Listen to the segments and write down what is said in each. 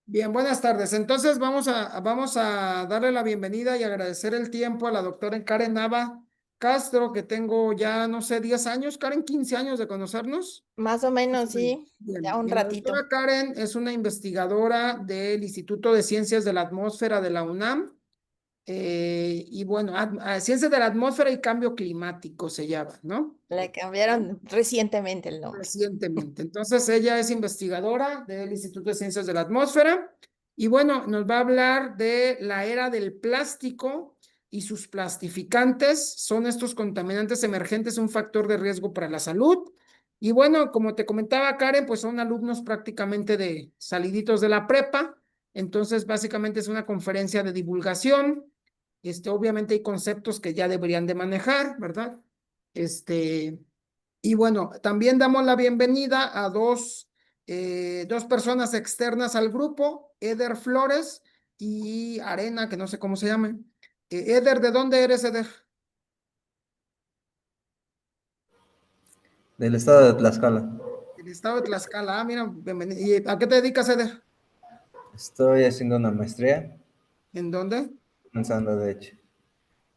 Bien, buenas tardes. Entonces vamos a darle la bienvenida y agradecer el tiempo a la doctora Karen Nava Castro, que tengo ya, no sé, 10 años, Karen, 15 años de conocernos. Más o Más menos, o menos. sí, ya Bien, un bien, la ratito. doctora Karen es una investigadora del Instituto de Ciencias de la Atmósfera de la UNAM. Y bueno, Ciencias de la Atmósfera y Cambio Climático se llama, ¿no? Le cambiaron recientemente el nombre. Recientemente. Entonces, ella es investigadora del Instituto de Ciencias de la Atmósfera y bueno, nos va a hablar de la era del plástico y sus plastificantes. Son estos contaminantes emergentes un factor de riesgo para la salud. Y bueno, como te comentaba Karen, pues son alumnos prácticamente de saliditos de la prepa. Entonces, básicamente es una conferencia de divulgación. Obviamente hay conceptos que ya deberían de manejar, ¿verdad? Este, y bueno, también damos la bienvenida a dos personas externas al grupo, Eder Flores y Arena, que no sé cómo se llame. Eder, ¿de dónde eres, Eder? Del estado de Tlaxcala. Del estado de Tlaxcala. Ah, mira, bienvenido. ¿Y a qué te dedicas, Eder? Estoy haciendo una maestría, ¿En dónde? pensando de hecho,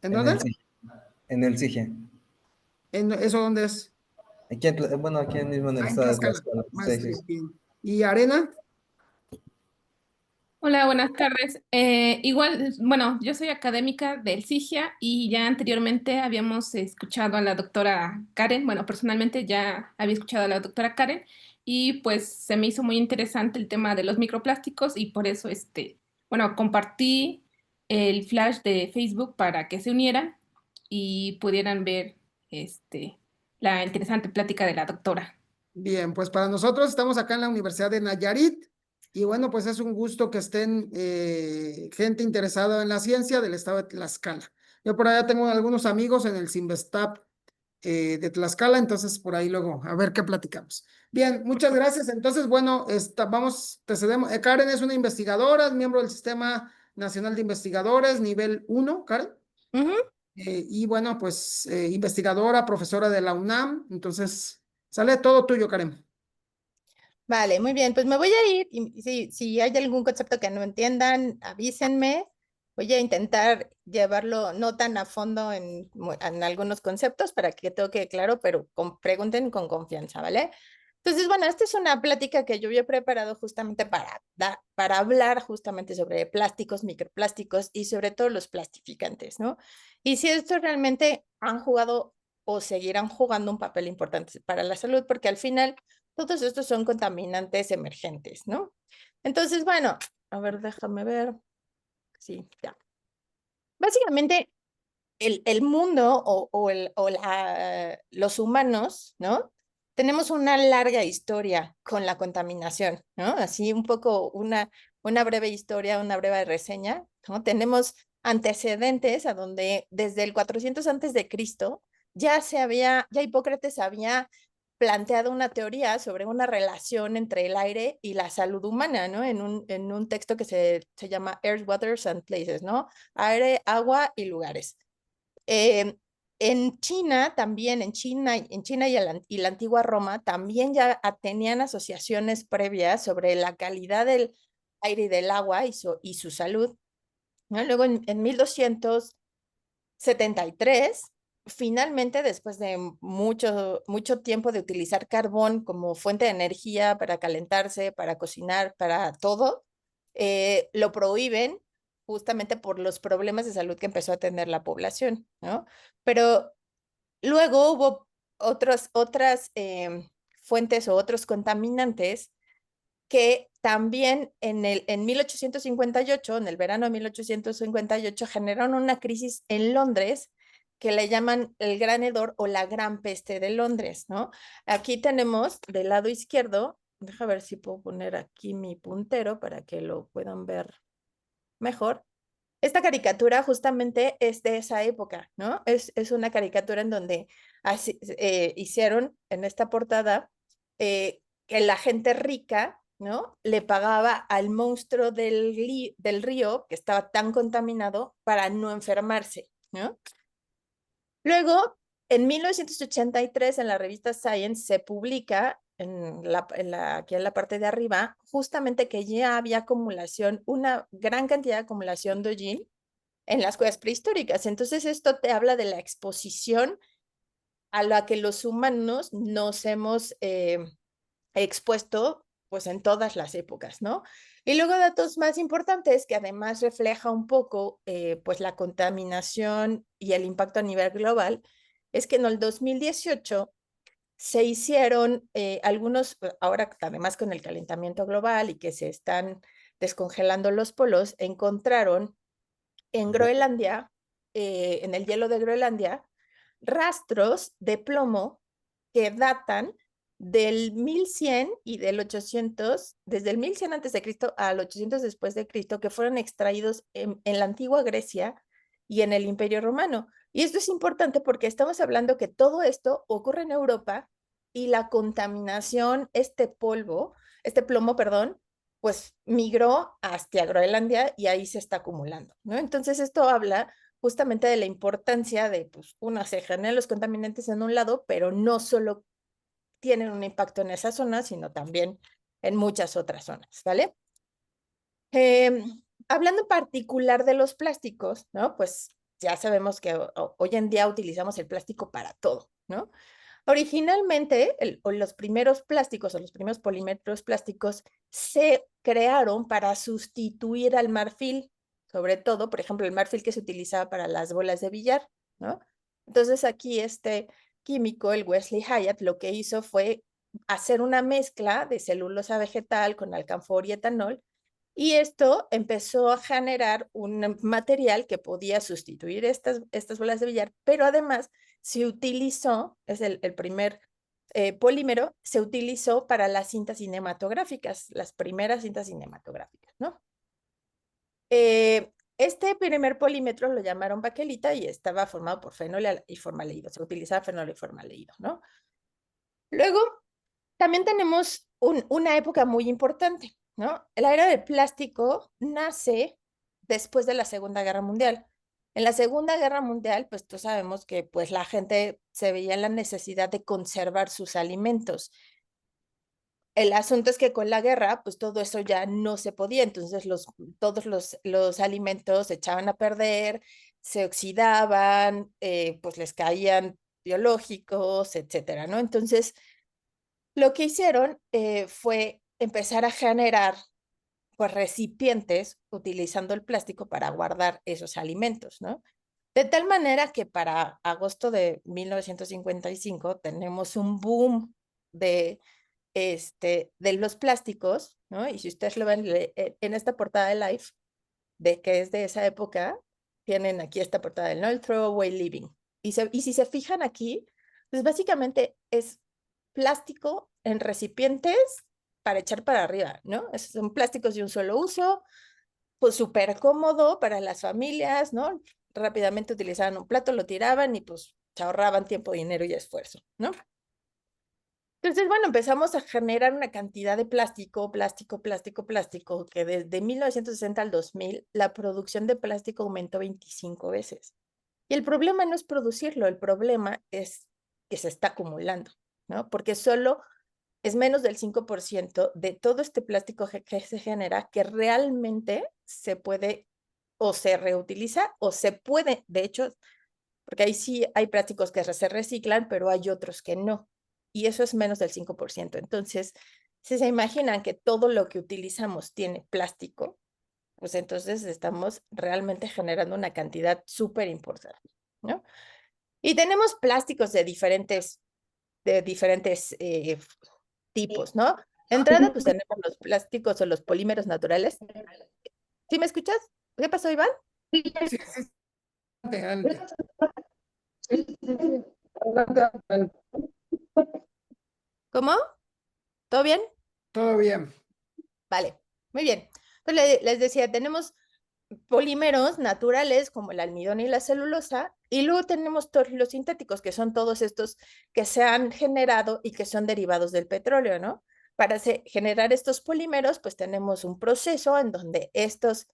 ¿En en dónde? el SIG, en el SIGE. ¿Eso dónde es? Bueno, aquí mismo en el Ah, en estado de Tlaxcala. Tlaxcala. Sí, sí, Maestría, sí. bien. ¿Y Arena? Hola, buenas tardes. Igual, bueno, yo soy académica del CIGIA y ya anteriormente habíamos escuchado a la doctora Karen. Bueno, personalmente ya había escuchado a la doctora Karen y pues se me hizo muy interesante el tema de los microplásticos y por eso, bueno, compartí el flash de Facebook para que se unieran y pudieran ver, este, la interesante plática de la doctora. Bien, pues para nosotros estamos acá en la Universidad de Nayarit y bueno, pues es un gusto que estén gente interesada en la ciencia del estado de Tlaxcala. Yo por allá tengo algunos amigos en el Cinvestav de Tlaxcala, entonces por ahí luego a ver qué platicamos. Bien, muchas gracias. Entonces, bueno, te cedemos. Karen es una investigadora, es miembro del Sistema Nacional de Investigadores, nivel uno, Karen. Ujú. Y bueno, pues investigadora, profesora de la UNAM, entonces sale todo tuyo, Karen. Vale, muy bien, pues me voy a ir y si hay algún concepto que no entiendan, avísenme. Voy a intentar llevarlo no tan a fondo en algunos conceptos para que todo quede claro, pero pregunten con confianza, ¿vale? Entonces, bueno, esta es una plática que yo había preparado justamente para hablar justamente sobre plásticos, microplásticos y sobre todo los plastificantes, ¿no? Y si estos realmente han jugado o seguirán jugando un papel importante para la salud, porque al final todos estos son contaminantes emergentes, ¿no? Entonces, bueno, a ver, déjame ver. Sí, ya. Básicamente, el mundo los humanos, ¿no? Tenemos una larga historia con la contaminación, ¿no? Así un poco una breve historia, una breve reseña, ¿no? Tenemos antecedentes a donde desde el 400 antes de Cristo ya Hipócrates había planteado una teoría sobre una relación entre el aire y la salud humana, ¿no? En un texto que se llama Earth, Waters and Places, ¿no? Aire, agua y lugares. Eh, en China también, en China y la antigua Roma también ya tenían asociaciones previas sobre la calidad del aire y del agua y su salud, ¿no? Luego en 1273, finalmente, después de mucho tiempo de utilizar carbón como fuente de energía para calentarse, para cocinar, para todo, lo prohíben justamente por los problemas de salud que empezó a tener la población, ¿no? Pero luego hubo otras fuentes o otros contaminantes que también en 1858, en el verano de 1858, generaron una crisis en Londres que le llaman el Gran Hedor o la Gran Peste de Londres, ¿no? Aquí tenemos del lado izquierdo, deja ver si puedo poner aquí mi puntero para que lo puedan ver mejor. Esta caricatura justamente es de esa época, ¿no? Es una caricatura en donde hicieron en esta portada que la gente rica, ¿no? Le pagaba al monstruo del río que estaba tan contaminado para no enfermarse, ¿no? Luego, en 1983, en la revista Science, se publica aquí en la parte de arriba, justamente que ya había acumulación, una gran cantidad de acumulación de hollín en las cuevas prehistóricas. Entonces esto te habla de la exposición a la que los humanos nos hemos expuesto pues en todas las épocas, ¿no? Y luego datos más importantes que además refleja un poco pues la contaminación y el impacto a nivel global, es que en el 2018 se hicieron algunos, ahora además con el calentamiento global y que se están descongelando los polos, encontraron en Groenlandia, en el hielo de Groenlandia, rastros de plomo que datan del 1100 y del 800, desde el 1100 antes de Cristo al 800 después de Cristo, que fueron extraídos en la antigua Grecia y en el Imperio Romano. Y esto es importante porque estamos hablando que todo esto ocurre en Europa y la contaminación, este plomo, perdón, pues migró hacia Groenlandia y ahí se está acumulando, ¿no? Entonces esto habla justamente de la importancia de, pues, uno, se generan los contaminantes en un lado, pero no solo tienen un impacto en esa zona, sino también en muchas otras zonas, ¿vale? Hablando en particular de los plásticos, ¿no? Pues ya sabemos que hoy en día utilizamos el plástico para todo, ¿no? Originalmente, los primeros plásticos o los primeros polímeros plásticos se crearon para sustituir al marfil, sobre todo, por ejemplo, el marfil que se utilizaba para las bolas de billar, ¿no? Entonces aquí este químico, el Wesley Hyatt, lo que hizo fue hacer una mezcla de celulosa vegetal con alcanfor y etanol, y esto empezó a generar un material que podía sustituir estas bolas de billar, pero además se utilizó, es el primer polímero, se utilizó para las cintas cinematográficas, las primeras cintas cinematográficas, ¿no? Este primer polímetro lo llamaron baquelita y estaba formado por fenol y formaldehído, se utilizaba fenol y formaldehído, ¿no? Luego, también tenemos una época muy importante, ¿no? La era del plástico nace después de la Segunda Guerra Mundial. En la Segunda Guerra Mundial, pues tú sabemos que pues la gente se veía en la necesidad de conservar sus alimentos. El asunto es que con la guerra, pues todo eso ya no se podía, entonces todos los alimentos se echaban a perder, se oxidaban, pues les caían biológicos, etcétera, ¿no? Entonces, lo que hicieron fue empezar a generar pues recipientes utilizando el plástico para guardar esos alimentos, ¿no? De tal manera que para agosto de 1955 tenemos un boom de, de los plásticos, ¿no? Y si ustedes lo ven en esta portada de Life, de que es de esa época, tienen aquí esta portada del No Throwaway Living. Y si se fijan aquí, pues básicamente es plástico en recipientes para echar para arriba, ¿no? Son plásticos de un solo uso, pues súper cómodo para las familias, ¿no? Rápidamente utilizaban un plato, lo tiraban y pues se ahorraban tiempo, dinero y esfuerzo, ¿no? Entonces, bueno, empezamos a generar una cantidad de plástico, que desde 1960 al 2000, la producción de plástico aumentó 25 veces. Y el problema no es producirlo, el problema es que se está acumulando, ¿no? Porque solo es menos del 5% de todo este plástico que se genera que realmente se puede o se reutiliza o se puede, de hecho, porque ahí sí hay plásticos que se reciclan, pero hay otros que no. Y eso es menos del 5%. Entonces, si se imaginan que todo lo que utilizamos tiene plástico, pues entonces estamos realmente generando una cantidad súper importante, ¿no? Y tenemos plásticos de diferentes tipos, ¿no? Entrada, pues tenemos los plásticos o los polímeros naturales. ¿Sí me escuchas? ¿Qué pasó, Iván? Sí, sí, adelante. Adelante. ¿Cómo? ¿Todo bien? Todo bien. Vale, muy bien. Entonces les decía, tenemos polímeros naturales como el almidón y la celulosa, y luego tenemos todos los sintéticos, que son todos estos que se han generado y que son derivados del petróleo, ¿no? Para generar estos polímeros, pues tenemos un proceso en donde estos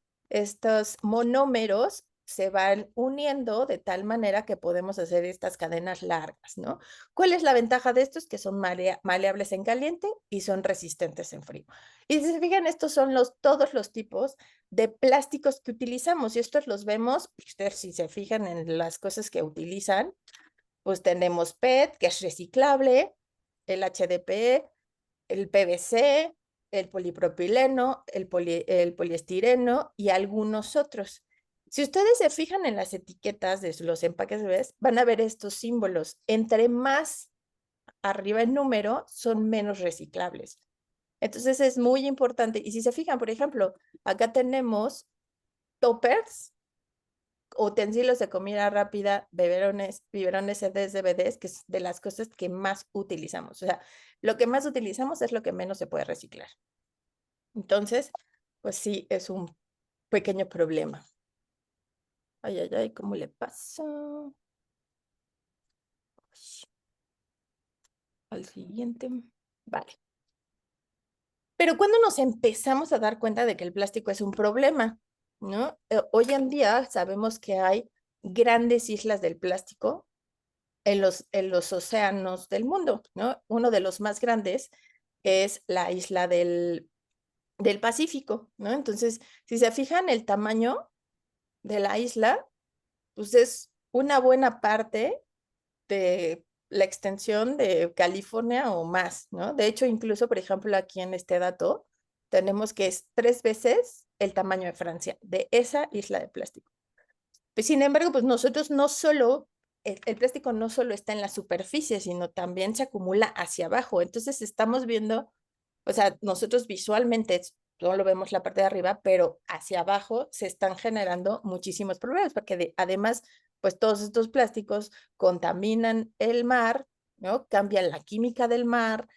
monómeros se van uniendo de tal manera que podemos hacer estas cadenas largas, ¿no? ¿Cuál es la ventaja de estos? Que son maleables en caliente y son resistentes en frío. Y si se fijan, estos son todos los tipos de plásticos que utilizamos, y estos los vemos, ustedes si se fijan en las cosas que utilizan, pues tenemos PET, que es reciclable, el HDPE, el PVC, el polipropileno, el poliestireno y algunos otros. Si ustedes se fijan en las etiquetas de los empaques de bebés, van a ver estos símbolos. Entre más arriba en número, son menos reciclables. Entonces es muy importante. Y si se fijan, por ejemplo, acá tenemos toppers, utensilios de comida rápida, biberones, CDs, DVDs, que es de las cosas que más utilizamos. O sea, lo que más utilizamos es lo que menos se puede reciclar. Entonces, pues sí, es un pequeño problema. Ay, ay, ay, ¿cómo le pasa? Al siguiente. Vale. Pero ¿cuándo nos empezamos a dar cuenta de que el plástico es un problema? ¿No? Hoy en día sabemos que hay grandes islas del plástico en los océanos del mundo, ¿no? Uno de los más grandes es la isla del Pacífico, ¿no? Entonces, si se fijan, el tamaño de la isla, pues es una buena parte de la extensión de California o más, ¿no? De hecho, incluso, por ejemplo, aquí en este dato, tenemos que es 3 veces el tamaño de Francia, de esa isla de plástico. Pues, sin embargo, pues nosotros no solo, el plástico no solo está en la superficie, sino también se acumula hacia abajo. Entonces estamos viendo, o sea, nosotros visualmente no lo vemos la parte de arriba, pero hacia abajo se están generando muchísimos problemas, porque además, pues todos estos plásticos contaminan el mar, ¿no? Cambian la química del mar,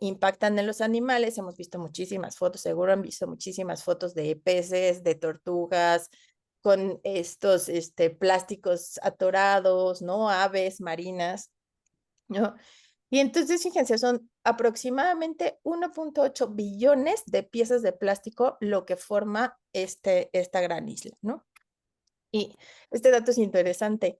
impactan en los animales. Hemos visto muchísimas fotos, seguro han visto muchísimas fotos de peces, de tortugas, con estos plásticos atorados, ¿no? Aves marinas, ¿no? Y entonces, fíjense, son aproximadamente 1.8 billones de piezas de plástico lo que forma esta gran isla, ¿no? Y este dato es interesante.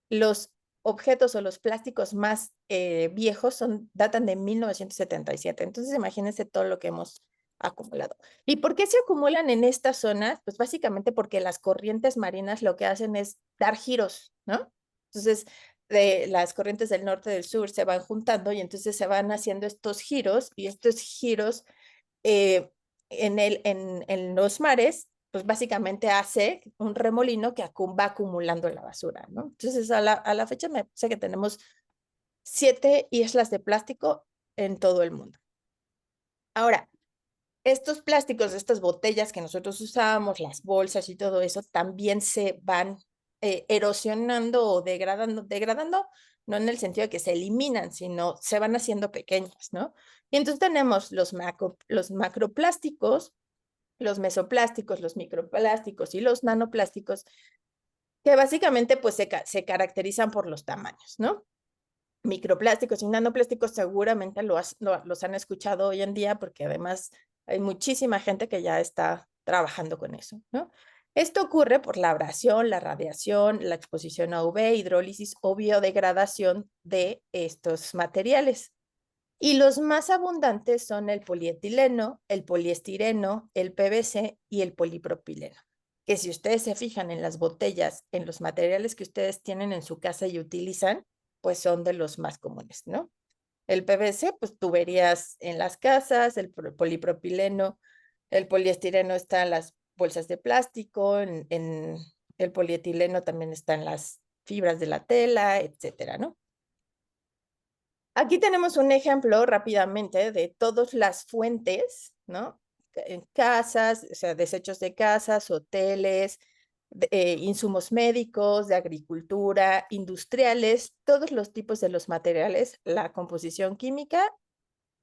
Los objetos o los plásticos más viejos datan de 1977. Entonces, imagínense todo lo que hemos acumulado. ¿Y por qué se acumulan en estas zonas? Pues básicamente porque las corrientes marinas lo que hacen es dar giros, ¿no? Entonces, las corrientes del norte y del sur se van juntando y entonces se van haciendo estos giros, y estos giros en los mares, pues básicamente hace un remolino que va acumulando la basura, ¿no? Entonces, a la fecha me parece que tenemos 7 islas de plástico en todo el mundo. Ahora, estos plásticos, estas botellas que nosotros usamos, las bolsas y todo eso, también se van erosionando o degradando, no en el sentido de que se eliminan, sino se van haciendo pequeñas, ¿no? Y entonces tenemos los macroplásticos, los mesoplásticos, los microplásticos y los nanoplásticos, que básicamente pues se caracterizan por los tamaños, ¿no? Microplásticos y nanoplásticos seguramente los han escuchado hoy en día, porque además hay muchísima gente que ya está trabajando con eso, ¿no? Esto ocurre por la abrasión, la radiación, la exposición a UV, hidrólisis o biodegradación de estos materiales. Y los más abundantes son el polietileno, el poliestireno, el PVC y el polipropileno, que si ustedes se fijan en las botellas, en los materiales que ustedes tienen en su casa y utilizan, pues son de los más comunes, ¿no? El PVC, pues tuberías en las casas, el polipropileno, el poliestireno está en las bolsas de plástico, en el polietileno también está en las fibras de la tela, etcétera, ¿no? Aquí tenemos un ejemplo rápidamente de todas las fuentes, ¿no? En casas, o sea, desechos de casas, hoteles, insumos médicos, de agricultura, industriales, todos los tipos de los materiales, la composición química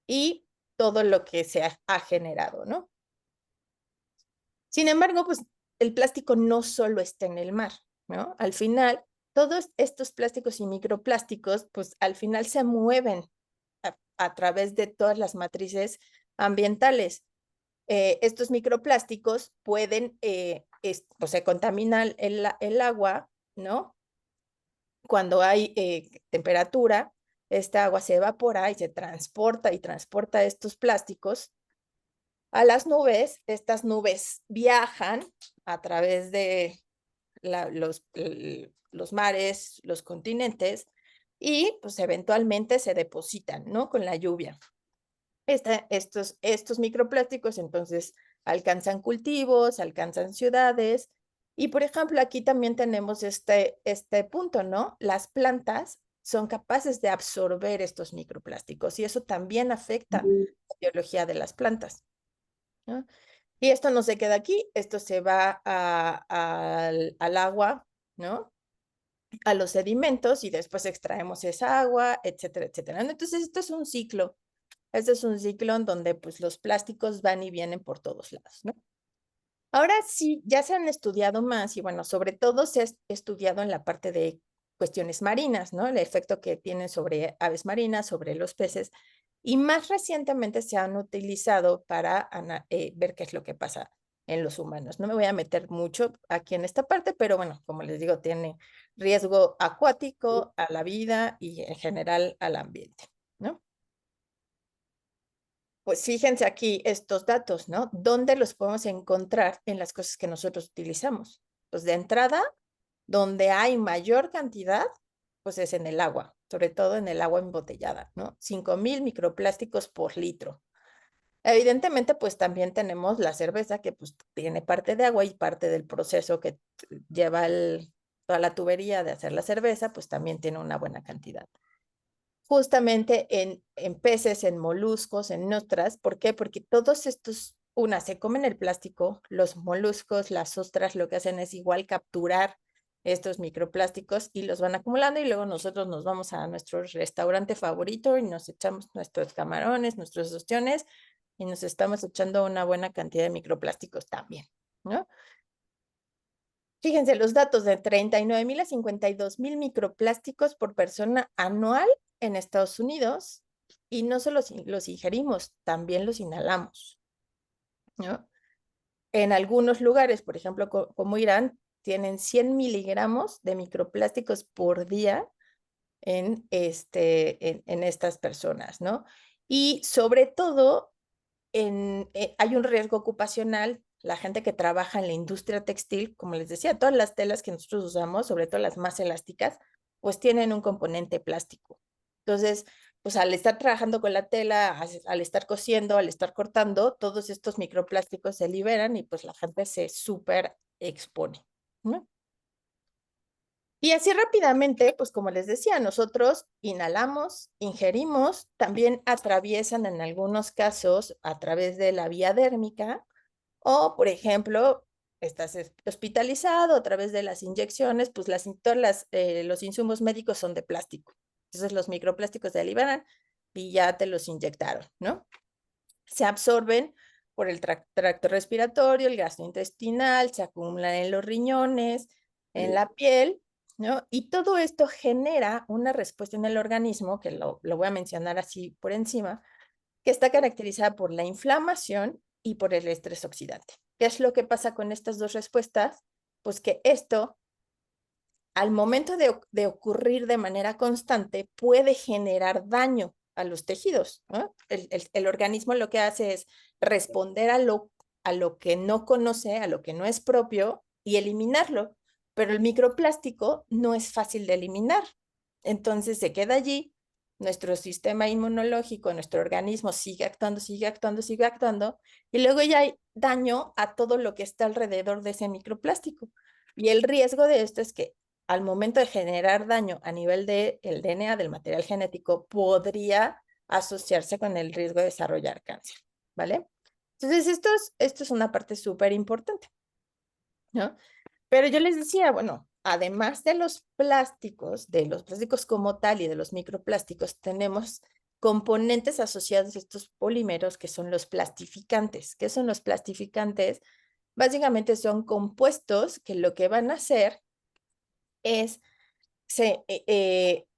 y todo lo que se ha generado, ¿no? Sin embargo, pues el plástico no solo está en el mar, ¿no? Al final, todos estos plásticos y microplásticos, pues al final se mueven a través de todas las matrices ambientales. Estos microplásticos pueden pues se contamina el agua, ¿no? Cuando hay temperatura, esta agua se evapora y se transporta y transporta estos plásticos a las nubes. Estas nubes viajan a través de los mares, los continentes, y pues eventualmente se depositan, ¿no? Con la lluvia. Estos microplásticos entonces alcanzan cultivos, alcanzan ciudades, y por ejemplo aquí también tenemos este punto, ¿no? Las plantas son capaces de absorber estos microplásticos y eso también afecta la biología de las plantas, ¿no? Y esto no se queda aquí, esto se va al agua, ¿no? A los sedimentos y después extraemos esa agua, etcétera, etcétera. Entonces esto es un ciclo. Este es un ciclo en donde pues los plásticos van y vienen por todos lados, ¿no? Ahora sí, ya se han estudiado más y bueno, sobre todo se ha estudiado en la parte de cuestiones marinas, ¿no? El efecto que tienen sobre aves marinas, sobre los peces, y más recientemente se han utilizado para ver qué es lo que pasa en los humanos. No me voy a meter mucho aquí en esta parte, pero bueno, como les digo, tiene riesgo acuático a la vida y en general al ambiente, ¿no? Pues fíjense aquí estos datos, ¿no? ¿Dónde los podemos encontrar en las cosas que nosotros utilizamos? Pues de entrada, donde hay mayor cantidad, pues es en el agua, sobre todo en el agua embotellada, ¿no? 5,000 microplásticos por litro. Evidentemente, pues también tenemos la cerveza, que pues tiene parte de agua y parte del proceso que lleva toda la tubería de hacer la cerveza, pues también tiene una buena cantidad. Justamente en peces, en moluscos, en ostras. ¿Por qué? Porque todos estos, se comen el plástico, los moluscos, las ostras lo que hacen es igual capturar estos microplásticos y los van acumulando y luego nosotros nos vamos a nuestro restaurante favorito y nos echamos nuestros camarones, nuestros ostiones y nos estamos echando una buena cantidad de microplásticos también, ¿no? Fíjense los datos de 39,000 a 52,000 microplásticos por persona anual en Estados Unidos, y no solo los ingerimos, también los inhalamos, ¿no? En algunos lugares, por ejemplo, como Irán, tienen 100 miligramos de microplásticos por día en estas personas, ¿no? Y sobre todo, hay un riesgo ocupacional. La gente que trabaja en la industria textil, como les decía, todas las telas que nosotros usamos, sobre todo las más elásticas, pues tienen un componente plástico. Entonces, pues al estar trabajando con la tela, al estar cosiendo, al estar cortando, todos estos microplásticos se liberan y pues la gente se súper expone, ¿no? Y así rápidamente, pues como les decía, nosotros inhalamos, ingerimos, también atraviesan en algunos casos a través de la vía dérmica, o por ejemplo, estás hospitalizado a través de las inyecciones, pues los insumos médicos son de plástico. Entonces los microplásticos se liberan y ya te los inyectaron, ¿no? Se absorben por el tracto respiratorio, el gastrointestinal, se acumulan en los riñones, en la piel, ¿no? Y todo esto genera una respuesta en el organismo, que lo voy a mencionar así por encima, que está caracterizada por la inflamación y por el estrés oxidante. ¿Qué es lo que pasa con estas dos respuestas? Pues que esto, al momento de ocurrir de manera constante, puede generar daño a los tejidos, ¿no? El organismo lo que hace es responder a lo que no conoce, a lo que no es propio, y eliminarlo. Pero el microplástico no es fácil de eliminar. Entonces se queda allí, nuestro sistema inmunológico, nuestro organismo sigue actuando, sigue actuando, sigue actuando, y luego ya hay daño a todo lo que está alrededor de ese microplástico. Y el riesgo de esto es que al momento de generar daño a nivel del DNA, del material genético, podría asociarse con el riesgo de desarrollar cáncer, ¿vale? Entonces, esto es una parte súper importante, ¿no? Pero yo les decía, bueno, además de los plásticos como tal y de los microplásticos, tenemos componentes asociados a estos polímeros que son los plastificantes. ¿Qué son los plastificantes? Básicamente son compuestos que lo que van a hacer es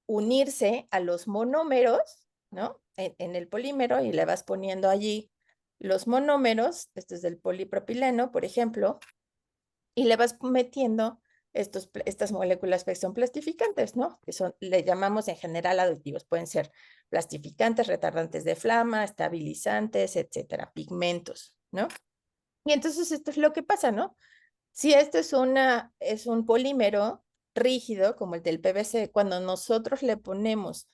unirse a los monómeros, ¿no? En el polímero, y le vas poniendo allí los monómeros, este es del polipropileno, por ejemplo, y le vas metiendo estas moléculas que son plastificantes, ¿no? Que le llamamos en general aditivos. Pueden ser plastificantes, retardantes de flama, estabilizantes, etcétera, pigmentos, ¿no? Y entonces esto es lo que pasa, ¿no? Si esto es un polímero rígido, como el del PVC, cuando nosotros le ponemos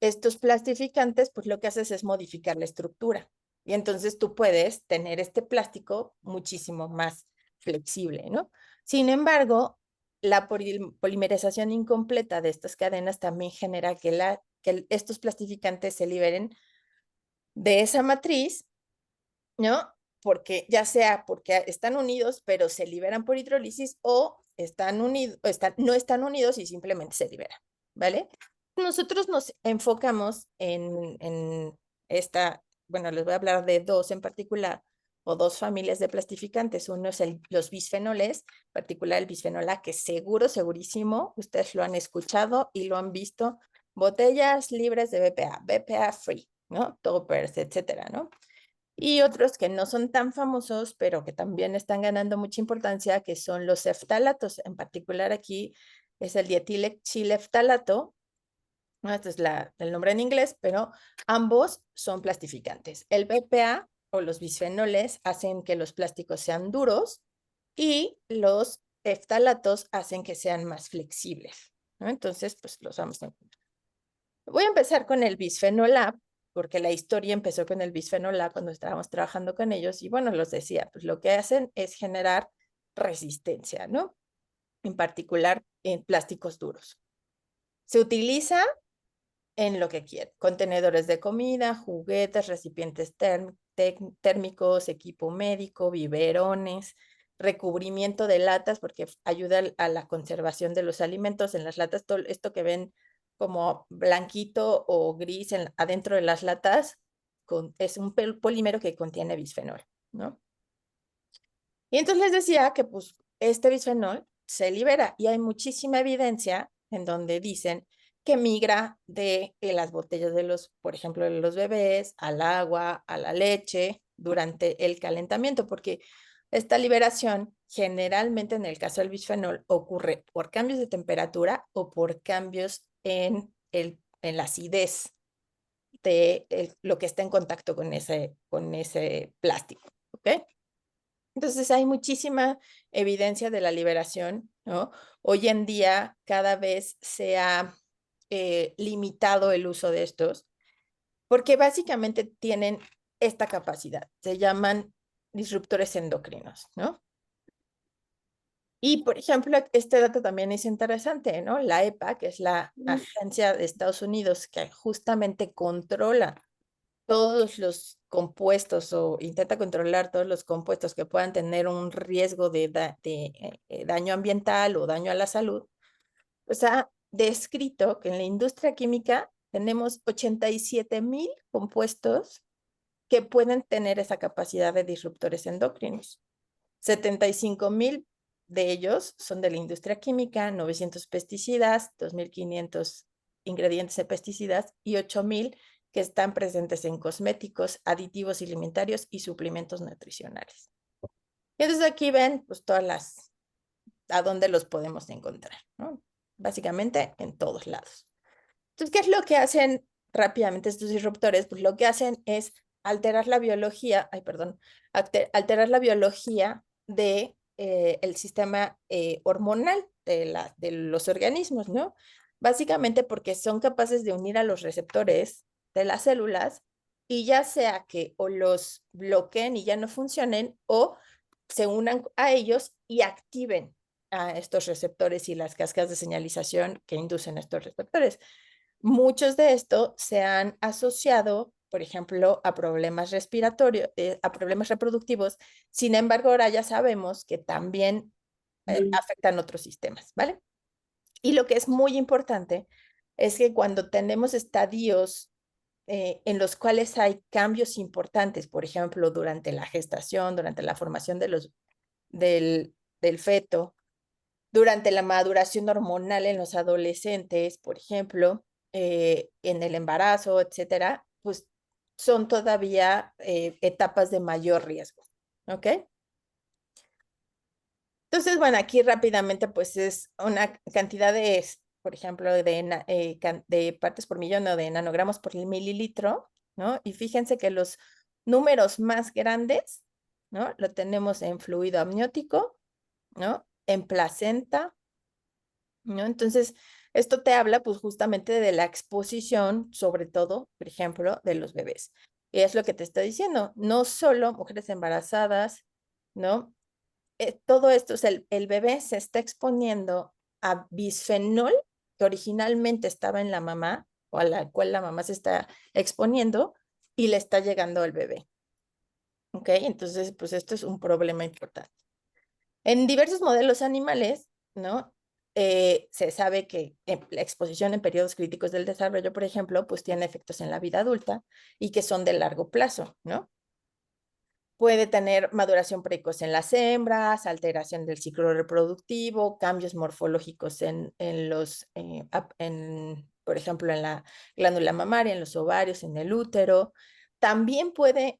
estos plastificantes, pues lo que haces es modificar la estructura. Y entonces tú puedes tener este plástico muchísimo más flexible, ¿no? Sin embargo, la polimerización incompleta de estas cadenas también genera que estos plastificantes se liberen de esa matriz, ¿no? Porque ya sea porque están unidos, pero se liberan por hidrólisis, o no están unidos y simplemente se liberan, ¿vale? Nosotros nos enfocamos en bueno, les voy a hablar de dos en particular, o dos familias de plastificantes. Uno es los bisfenoles, en particular el bisfenol A, que segurísimo, ustedes lo han escuchado y lo han visto, botellas libres de BPA, BPA free, ¿no? Toppers, etcétera, ¿no? Y otros que no son tan famosos, pero que también están ganando mucha importancia, que son los eftalatos. En particular aquí es el dietilexchileftalato, ¿no? Este es el nombre en inglés, pero ambos son plastificantes. El BPA o los bisfenoles hacen que los plásticos sean duros y los eftalatos hacen que sean más flexibles, ¿no? Entonces, pues los vamos a encontrar. Voy a empezar con el bisfenol A, porque la historia empezó con el bisfenol A cuando estábamos trabajando con ellos. Y bueno, los decía, pues lo que hacen es generar resistencia, ¿no? En particular en plásticos duros. Se utiliza en lo que quieren: contenedores de comida, juguetes, recipientes térmicos, equipo médico, biberones, recubrimiento de latas, porque ayuda a la conservación de los alimentos. En las latas, todo esto que ven como blanquito o gris adentro de las latas, es un polímero que contiene bisfenol, ¿no? Y entonces les decía que pues este bisfenol se libera, y hay muchísima evidencia en donde dicen que migra de las botellas por ejemplo, de los bebés, al agua, a la leche, durante el calentamiento, porque esta liberación generalmente en el caso del bisfenol ocurre por cambios de temperatura o por cambios en la acidez de lo que está en contacto con ese plástico, ¿ok? Entonces hay muchísima evidencia de la liberación, ¿no? Hoy en día cada vez se ha limitado el uso de estos, porque básicamente tienen esta capacidad. Se llaman disruptores endocrinos, ¿no? Y, por ejemplo, este dato también es interesante, ¿no? La EPA, que es la agencia de Estados Unidos que justamente controla todos los compuestos, o intenta controlar todos los compuestos que puedan tener un riesgo de daño ambiental o daño a la salud, pues ha descrito que en la industria química tenemos 87,000 compuestos que pueden tener esa capacidad de disruptores endocrinos. 75,000 de ellos son de la industria química, 900 pesticidas, 2,500 ingredientes de pesticidas y 8,000 que están presentes en cosméticos, aditivos alimentarios y suplementos nutricionales. Y entonces aquí ven pues a dónde los podemos encontrar, ¿no? Básicamente en todos lados. Entonces, ¿qué es lo que hacen rápidamente estos disruptores? Pues lo que hacen es alterar la biología, alterar la biología el sistema hormonal de los organismos, ¿no? Básicamente porque son capaces de unir a los receptores de las células, y ya sea que o los bloqueen y ya no funcionen, o se unan a ellos y activen a estos receptores y las cascadas de señalización que inducen estos receptores. Muchos de estos se han asociado, por ejemplo, a problemas respiratorios, a problemas reproductivos. Sin embargo, ahora ya sabemos que también afectan otros sistemas, ¿vale? Y lo que es muy importante es que cuando tenemos estadios en los cuales hay cambios importantes, por ejemplo, durante la gestación, durante la formación del feto, durante la maduración hormonal en los adolescentes, por ejemplo, en el embarazo, etcétera, pues son todavía etapas de mayor riesgo, ¿ok? Entonces, bueno, aquí rápidamente pues es una cantidad de, por ejemplo, de partes por millón o de nanogramos por mililitro, ¿no? Y fíjense que los números más grandes, ¿no? Lo tenemos en fluido amniótico, ¿no? En placenta, ¿no? Entonces, esto te habla pues justamente de la exposición, sobre todo, por ejemplo, de los bebés. Y es lo que te estoy diciendo, no solo mujeres embarazadas, ¿no? Todo esto, o sea, el bebé se está exponiendo a bisfenol que originalmente estaba en la mamá o a la cual la mamá se está exponiendo y le está llegando al bebé. ¿Ok? Entonces, pues esto es un problema importante. En diversos modelos animales, ¿no? Se sabe que la exposición en periodos críticos del desarrollo, por ejemplo, pues tiene efectos en la vida adulta y que son de largo plazo, ¿no? Puede tener maduración precoz en las hembras, alteración del ciclo reproductivo, cambios morfológicos por ejemplo, en la glándula mamaria, en los ovarios, en el útero. También puede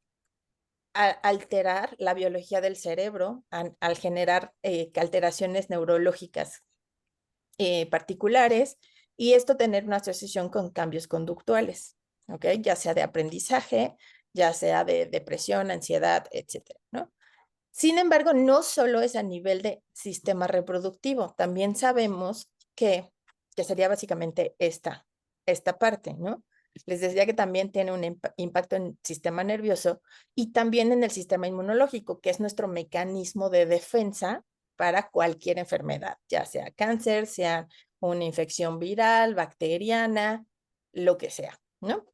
alterar la biología del cerebro al generar alteraciones neurológicas particulares y esto tener una asociación con cambios conductuales, ¿ok? Ya sea de aprendizaje, ya sea de depresión, ansiedad, etcétera, ¿no? Sin embargo, no solo es a nivel de sistema reproductivo, también sabemos que sería básicamente esta parte, ¿no? Les decía que también tiene un impacto en el sistema nervioso y también en el sistema inmunológico, que es nuestro mecanismo de defensa para cualquier enfermedad, ya sea cáncer, sea una infección viral, bacteriana, lo que sea, ¿no?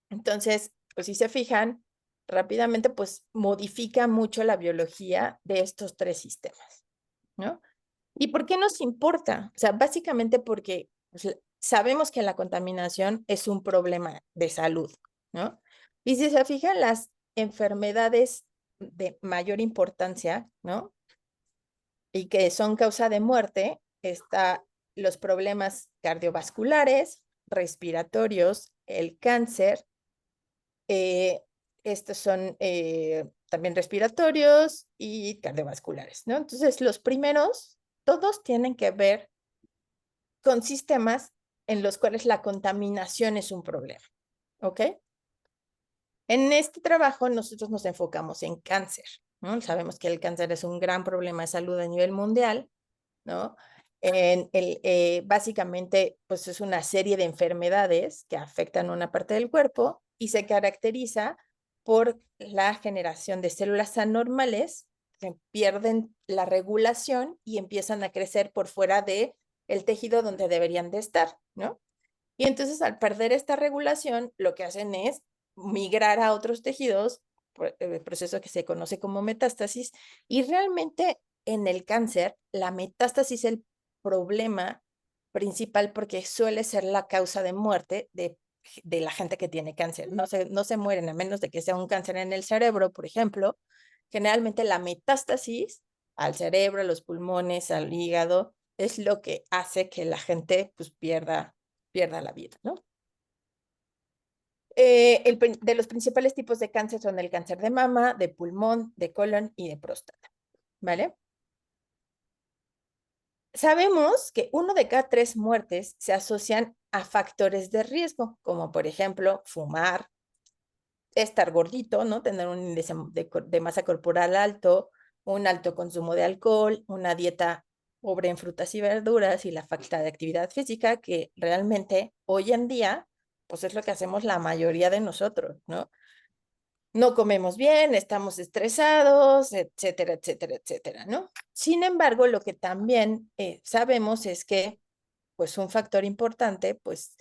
Entonces, pues si se fijan, rápidamente pues modifica mucho la biología de estos tres sistemas, ¿no? ¿Y por qué nos importa? O sea, básicamente porque pues, sabemos que la contaminación es un problema de salud, ¿no? Y si se fijan, las enfermedades de mayor importancia, ¿no? Y que son causa de muerte, está los problemas cardiovasculares, respiratorios, el cáncer, estos son también respiratorios y cardiovasculares, ¿no? Entonces, los primeros, todos tienen que ver con sistemas en los cuales la contaminación es un problema, ¿ok? En este trabajo nosotros nos enfocamos en cáncer, ¿no? Sabemos que el cáncer es un gran problema de salud a nivel mundial, ¿no? Básicamente, pues es una serie de enfermedades que afectan una parte del cuerpo y se caracteriza por la generación de células anormales que pierden la regulación y empiezan a crecer por fuera de el tejido donde deberían de estar, ¿no? Y entonces al perder esta regulación, lo que hacen es migrar a otros tejidos, el proceso que se conoce como metástasis, y realmente en el cáncer, la metástasis es el problema principal porque suele ser la causa de muerte de la gente que tiene cáncer. No se mueren a menos de que sea un cáncer en el cerebro, por ejemplo. Generalmente la metástasis al cerebro, a los pulmones, al hígado, es lo que hace que la gente pues pierda la vida, ¿no? De los principales tipos de cáncer son el cáncer de mama, de pulmón, de colon y de próstata, ¿vale? Sabemos que 1 de cada 3 muertes se asocian a factores de riesgo, como por ejemplo fumar, estar gordito, ¿no? Tener un índice de masa corporal alto, un alto consumo de alcohol, una dieta pobre en frutas y verduras y la falta de actividad física, que realmente hoy en día, pues es lo que hacemos la mayoría de nosotros, ¿no? No comemos bien, estamos estresados, etcétera, etcétera, etcétera, ¿no? Sin embargo, lo que también sabemos es que, pues un factor importante, pues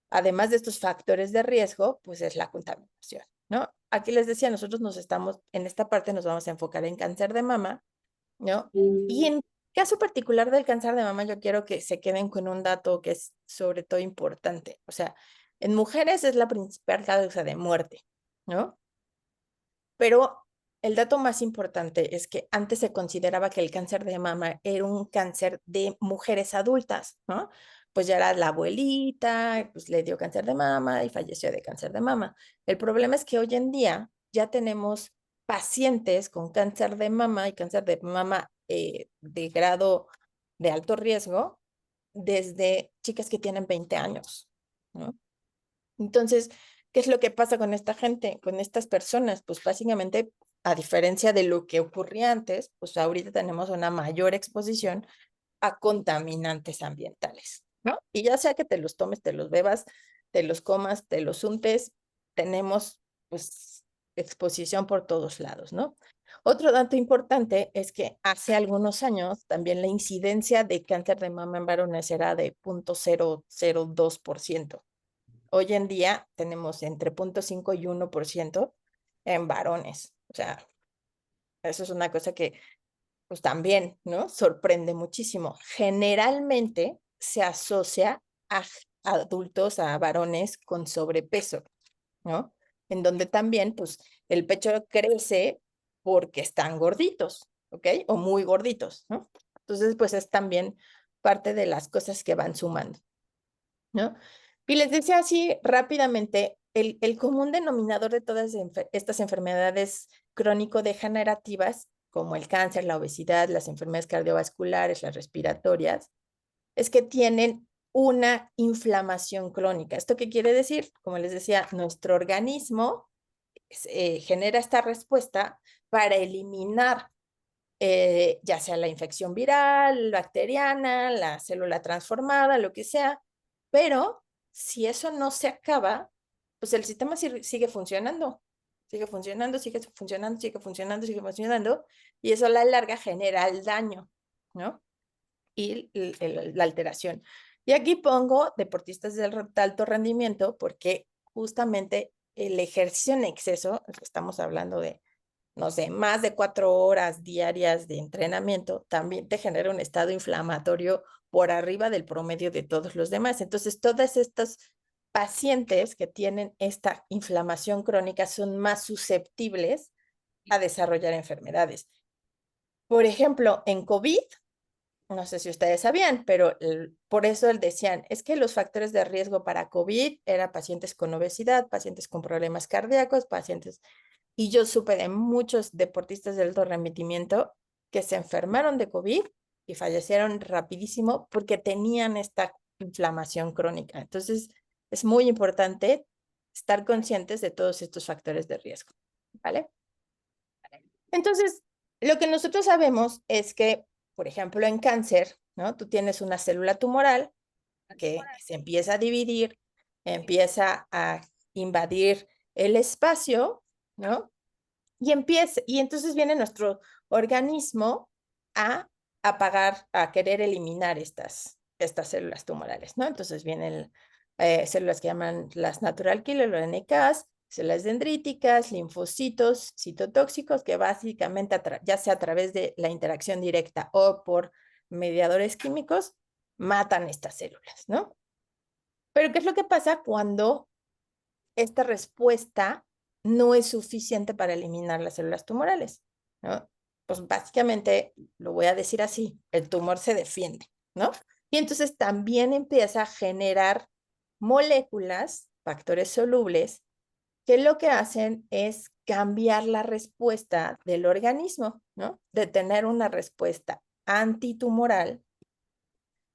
además de estos factores de riesgo, pues es la contaminación, ¿no? Aquí les decía, nosotros en esta parte nos vamos a enfocar en cáncer de mama, ¿no? Y en caso particular del cáncer de mama, yo quiero que se queden con un dato que es sobre todo importante. O sea, en mujeres es la principal causa de muerte, ¿no? Pero el dato más importante es que antes se consideraba que el cáncer de mama era un cáncer de mujeres adultas, ¿no? Pues ya era la abuelita, pues le dio cáncer de mama y falleció de cáncer de mama. El problema es que hoy en día ya tenemos pacientes con cáncer de mama y cáncer de mama de grado de alto riesgo desde chicas que tienen 20 años, ¿no? Entonces, ¿qué es lo que pasa con esta gente, con estas personas? Pues básicamente, a diferencia de lo que ocurría antes, pues ahorita tenemos una mayor exposición a contaminantes ambientales, ¿no? Y ya sea que te los tomes, te los bebas, te los comas, te los untes, tenemos pues exposición por todos lados, ¿no? Otro dato importante es que hace algunos años también la incidencia de cáncer de mama en varones era de 0.002%. Hoy en día tenemos entre 0.5 y 1% en varones. O sea, eso es una cosa que pues también, ¿no? Sorprende muchísimo. Generalmente se asocia a adultos, a varones con sobrepeso, ¿no? En donde también, pues, el pecho crece porque están gorditos, ¿ok? O muy gorditos, ¿no? Entonces, pues es también parte de las cosas que van sumando, ¿no? Y les decía así rápidamente, el común denominador de todas estas enfermedades crónico-degenerativas, como el cáncer, la obesidad, las enfermedades cardiovasculares, las respiratorias, es que tienen una inflamación crónica. ¿Esto qué quiere decir? Como les decía, nuestro organismo genera esta respuesta para eliminar ya sea la infección viral, bacteriana, la célula transformada, lo que sea, pero si eso no se acaba, pues el sistema sigue funcionando, sigue funcionando, sigue funcionando, sigue funcionando, sigue funcionando, y eso a la larga genera el daño, ¿no? Y la alteración. Y aquí pongo deportistas de alto rendimiento porque justamente el ejercicio en exceso, estamos hablando de no sé, más de 4 horas diarias de entrenamiento, también te genera un estado inflamatorio por arriba del promedio de todos los demás. Entonces, todas estas pacientes que tienen esta inflamación crónica son más susceptibles a desarrollar enfermedades. Por ejemplo, en COVID, no sé si ustedes sabían, pero por eso decían, es que los factores de riesgo para COVID eran pacientes con obesidad, pacientes con problemas cardíacos, pacientes. Y yo supe de muchos deportistas de alto rendimiento que se enfermaron de COVID y fallecieron rapidísimo porque tenían esta inflamación crónica. Entonces, es muy importante estar conscientes de todos estos factores de riesgo, ¿vale? Entonces, lo que nosotros sabemos es que, por ejemplo, en cáncer, ¿no? Tú tienes una célula tumoral que se empieza a dividir, empieza a invadir el espacio, ¿no? Y entonces viene nuestro organismo a apagar, a querer eliminar estas células tumorales, ¿no? Entonces vienen células que llaman las natural killer, o NKs, células dendríticas, linfocitos, citotóxicos, que básicamente, ya sea a través de la interacción directa o por mediadores químicos, matan estas células, ¿no? Pero ¿qué es lo que pasa cuando esta respuesta no es suficiente para eliminar las células tumorales, ¿no? Pues básicamente, lo voy a decir así, el tumor se defiende, ¿no? Y entonces también empieza a generar moléculas, factores solubles, que lo que hacen es cambiar la respuesta del organismo, ¿no? De tener una respuesta antitumoral,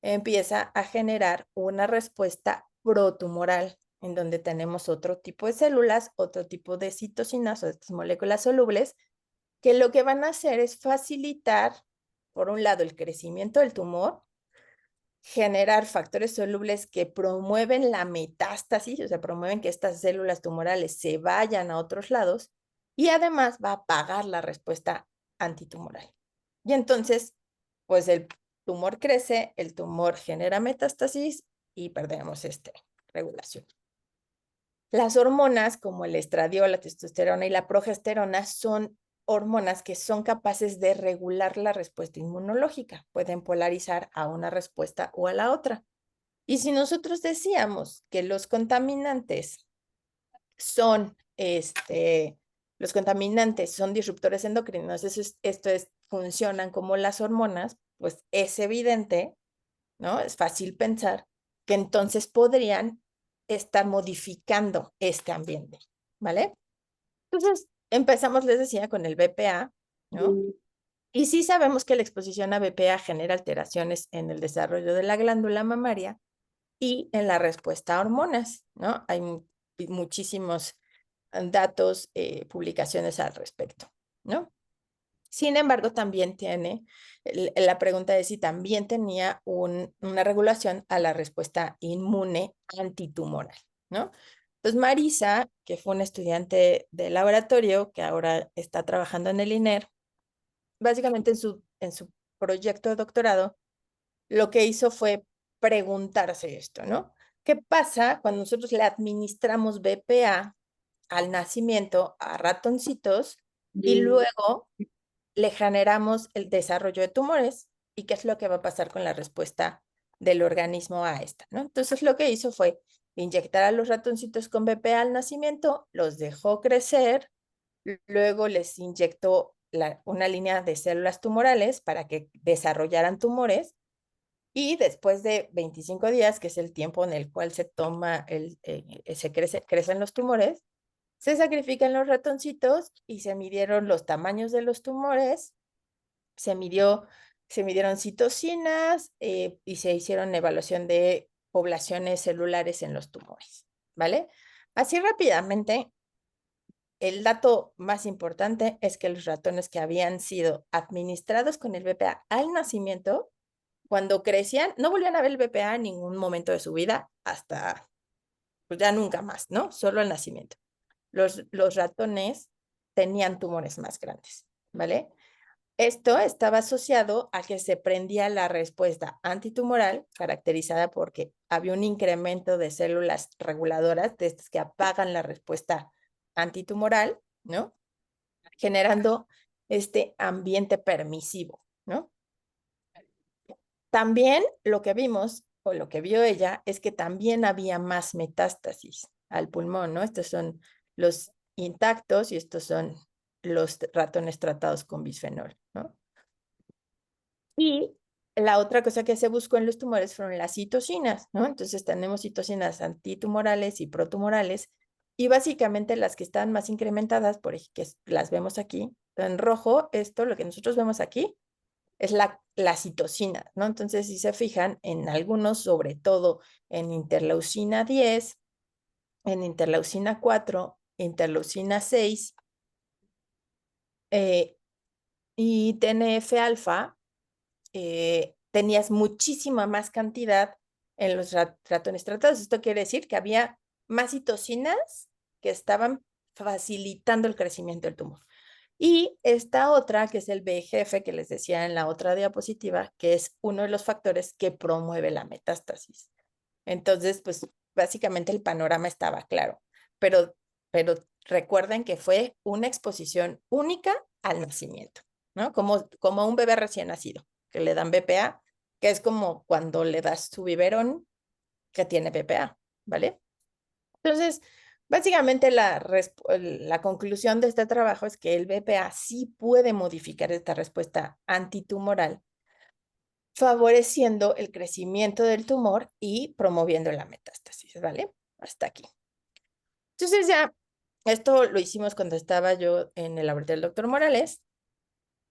empieza a generar una respuesta protumoral, en donde tenemos otro tipo de células, otro tipo de citocinas o estas moléculas solubles, que lo que van a hacer es facilitar, por un lado, el crecimiento del tumor, generar factores solubles que promueven la metástasis, o sea, promueven que estas células tumorales se vayan a otros lados, y además va a apagar la respuesta antitumoral. Y entonces, pues el tumor crece, el tumor genera metástasis y perdemos regulación. Las hormonas como el estradiol, la testosterona y la progesterona son hormonas que son capaces de regular la respuesta inmunológica. Pueden polarizar a una respuesta o a la otra. Y si nosotros decíamos que los contaminantes son disruptores endocrinos, funcionan como las hormonas, pues es evidente, ¿no? Es fácil pensar que entonces podrían estar modificando este ambiente, ¿vale? Entonces, empezamos, les decía, con el BPA, ¿no? Y sí sabemos que la exposición a BPA genera alteraciones en el desarrollo de la glándula mamaria y en la respuesta a hormonas, ¿no? Hay muchísimos datos, publicaciones al respecto, ¿no? Sin embargo, también tiene, la pregunta es si también tenía una regulación a la respuesta inmune antitumoral, ¿no? Entonces, Marisa, que fue una estudiante de laboratorio, que ahora está trabajando en el INER, básicamente en su proyecto de doctorado, lo que hizo fue preguntarse esto, ¿no? ¿Qué pasa cuando nosotros le administramos BPA al nacimiento a ratoncitos y luego le generamos el desarrollo de tumores? ¿Y qué es lo que va a pasar con la respuesta del organismo a esta, ¿no? Entonces lo que hizo fue inyectar a los ratoncitos con BPA al nacimiento, los dejó crecer, luego les inyectó una línea de células tumorales para que desarrollaran tumores y después de 25 días, que es el tiempo en el cual se toma, crecen los tumores, se sacrifican los ratoncitos y se midieron los tamaños de los tumores, se midieron citocinas y se hicieron evaluación de poblaciones celulares en los tumores, ¿vale? Así rápidamente, el dato más importante es que los ratones que habían sido administrados con el BPA al nacimiento, cuando crecían, no volvían a ver el BPA en ningún momento de su vida hasta, pues ya nunca más, ¿no? Solo al nacimiento. Los ratones tenían tumores más grandes, ¿vale? Esto estaba asociado a que se prendía la respuesta antitumoral, caracterizada porque había un incremento de células reguladoras, de estas que apagan la respuesta antitumoral, ¿no? Generando este ambiente permisivo, ¿no? También lo que vimos, o lo que vio ella, es que también había más metástasis al pulmón, ¿no? Estos son los intactos y estos son los ratones tratados con bisfenol, ¿no? Y la otra cosa que se buscó en los tumores fueron las citocinas, ¿no? Entonces tenemos citocinas antitumorales y protumorales, y básicamente las que están más incrementadas, por ejemplo, que las vemos aquí, en rojo, esto, lo que nosotros vemos aquí, es la citocina, ¿no? Entonces, si se fijan, en algunos, sobre todo en interleucina 10, en interleucina 4, interleucina 6 y TNF-alfa, tenías muchísima más cantidad en los ratones tratados. Esto quiere decir que había más citocinas que estaban facilitando el crecimiento del tumor. Y esta otra, que es el VEGF, que les decía en la otra diapositiva, que es uno de los factores que promueve la metástasis. Entonces, pues básicamente el panorama estaba claro, pero recuerden que fue una exposición única al nacimiento, ¿no? Como un bebé recién nacido, que le dan BPA, que es como cuando le das su biberón que tiene BPA, ¿vale? Entonces, básicamente la conclusión de este trabajo es que el BPA sí puede modificar esta respuesta antitumoral, favoreciendo el crecimiento del tumor y promoviendo la metástasis, ¿vale? Hasta aquí. Entonces ya, esto lo hicimos cuando estaba yo en el laboratorio del doctor Morales,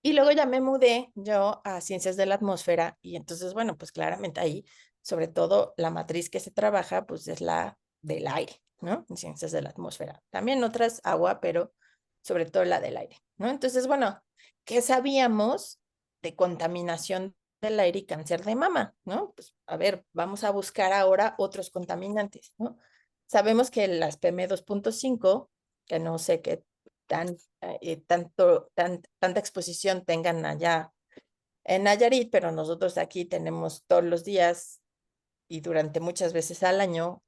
y luego ya me mudé yo a Ciencias de la Atmósfera, y entonces, bueno, pues claramente ahí, sobre todo la matriz que se trabaja, pues es la del aire, ¿no? En Ciencias de la Atmósfera. También otras agua, pero sobre todo la del aire, ¿no? Entonces, bueno, ¿qué sabíamos de contaminación del aire y cáncer de mama, ¿no? Pues, a ver, vamos a buscar ahora otros contaminantes, ¿no? Sabemos que las PM2.5, que no sé qué tanta exposición tengan allá en Nayarit, pero nosotros aquí tenemos todos los días y durante muchas veces al año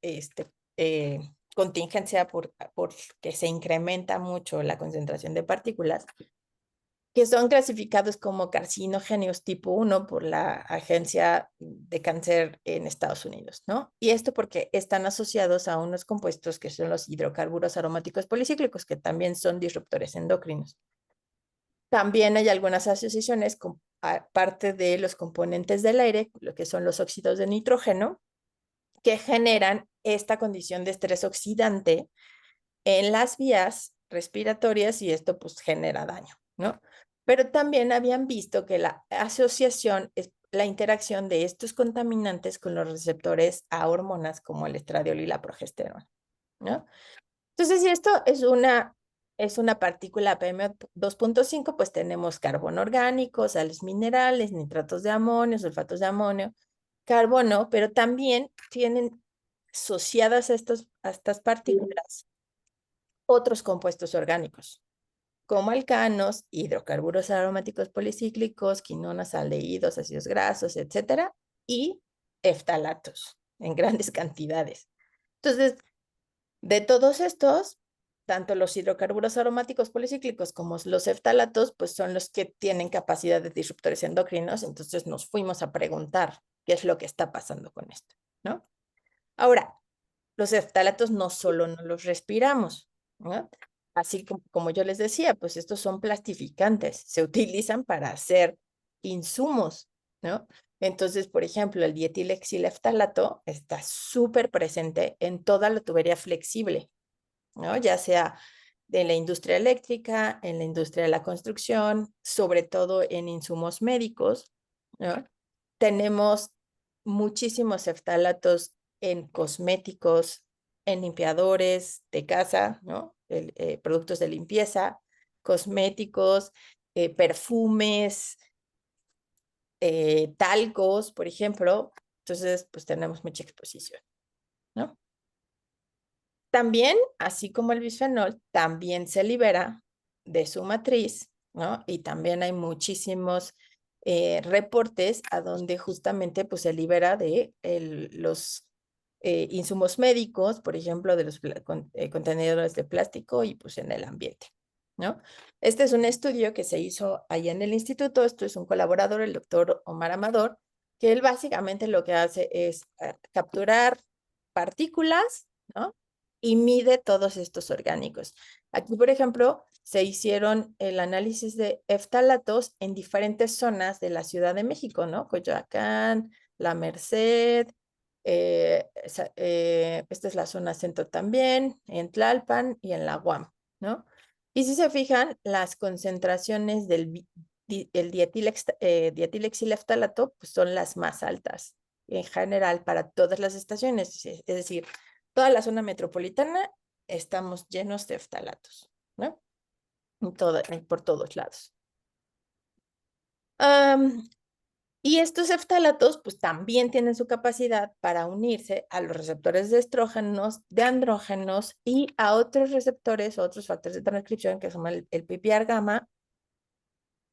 contingencia porque se incrementa mucho la concentración de partículas que son clasificados como carcinógenos tipo 1 por la Agencia de Cáncer en Estados Unidos, ¿no? Y esto porque están asociados a unos compuestos que son los hidrocarburos aromáticos policíclicos, que también son disruptores endocrinos. También hay algunas asociaciones con parte de los componentes del aire, lo que son los óxidos de nitrógeno, que generan esta condición de estrés oxidante en las vías respiratorias y esto pues genera daño, ¿no? pero también habían visto que la asociación es la interacción de estos contaminantes con los receptores a hormonas como el estradiol y la progesterona, ¿no? Entonces, si esto es una partícula PM2.5, pues tenemos carbono orgánico, sales minerales, nitratos de amonio, sulfatos de amonio, carbono, pero también tienen asociadas a estas partículas otros compuestos orgánicos, como alcanos, hidrocarburos aromáticos policíclicos, quinonas, aldehídos, ácidos grasos, etcétera, y eftalatos en grandes cantidades. Entonces, de todos estos, tanto los hidrocarburos aromáticos policíclicos como los eftalatos, pues son los que tienen capacidad de disruptores endocrinos. Entonces nos fuimos a preguntar qué es lo que está pasando con esto, ¿no? Ahora, los eftalatos no solo no los respiramos, ¿no? Así como yo les decía, pues estos son plastificantes, se utilizan para hacer insumos, ¿no? Entonces, por ejemplo, el dietilexyleftalato está súper presente en toda la tubería flexible, ¿no? Ya sea de la industria eléctrica, en la industria de la construcción, sobre todo en insumos médicos, ¿no? Tenemos muchísimos eftalatos en cosméticos, en limpiadores de casa, ¿no? Productos de limpieza, cosméticos, perfumes, talcos, por ejemplo. Entonces, pues tenemos mucha exposición, ¿no? También, así como el bisfenol, también se libera de su matriz, ¿no? Y también hay muchísimos reportes a donde justamente pues, se libera de los insumos médicos, por ejemplo, de los contenedores de plástico y pues en el ambiente, ¿no? Este es un estudio que se hizo allá en el instituto. Esto es un colaborador, el doctor Omar Amador, que él básicamente lo que hace es capturar partículas, ¿no? Y mide todos estos orgánicos. Aquí, por ejemplo, se hicieron el análisis de eftalatos en diferentes zonas de la Ciudad de México, ¿no? Coyoacán, La Merced, esta es la zona centro también, en Tlalpan y en la UAM, ¿no? Y si se fijan, las concentraciones del dietilexyleftalato pues son las más altas en general para todas las estaciones, es decir, toda la zona metropolitana estamos llenos de eftalatos, ¿no? Por todos lados. Y estos eftalatos, pues también tienen su capacidad para unirse a los receptores de estrógenos, de andrógenos y a otros receptores, otros factores de transcripción que son el PPAR gamma,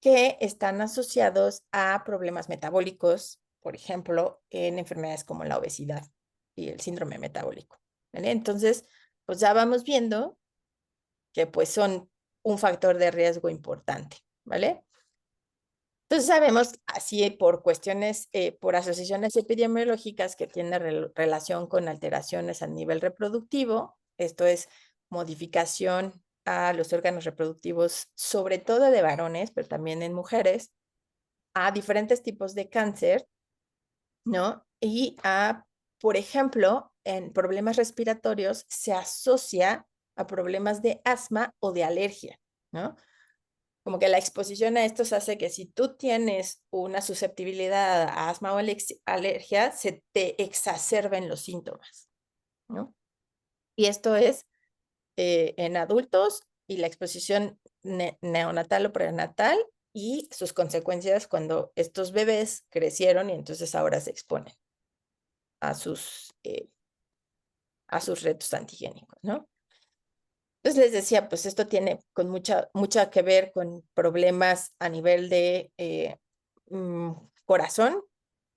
que están asociados a problemas metabólicos, por ejemplo, en enfermedades como la obesidad y el síndrome metabólico, ¿vale? Entonces, pues ya vamos viendo que pues son un factor de riesgo importante, ¿vale? Entonces sabemos, así por cuestiones, por asociaciones epidemiológicas que tienen relación con alteraciones a nivel reproductivo, esto es modificación a los órganos reproductivos, sobre todo de varones, pero también en mujeres, a diferentes tipos de cáncer, ¿no? Y a, por ejemplo, en problemas respiratorios se asocia a problemas de asma o de alergia, ¿no? Como que la exposición a estos hace que si tú tienes una susceptibilidad a asma o alergia, se te exacerben los síntomas, ¿no? Y esto es en adultos y la exposición neonatal o prenatal y sus consecuencias cuando estos bebés crecieron y entonces ahora se exponen a sus retos antigénicos, ¿no? Entonces les decía, pues esto tiene con mucha que ver con problemas a nivel de corazón,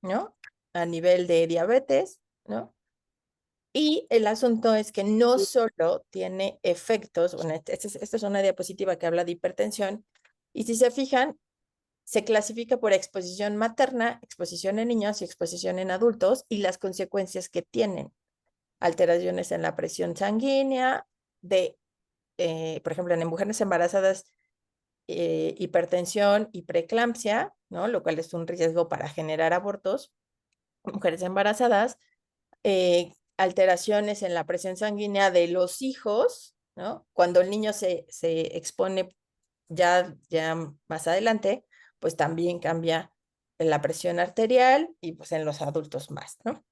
¿no? A nivel de diabetes, ¿no? Y el asunto es que no solo tiene efectos, bueno, esta es una diapositiva que habla de hipertensión, y si se fijan, se clasifica por exposición materna, exposición en niños y exposición en adultos, y las consecuencias que tienen. Alteraciones en la presión sanguínea, por ejemplo, en mujeres embarazadas, hipertensión y preeclampsia, ¿no? Lo cual es un riesgo para generar abortos. Mujeres embarazadas, alteraciones en la presión sanguínea de los hijos, ¿no? Cuando el niño se expone ya más adelante, pues también cambia la presión arterial y pues en los adultos más, ¿no?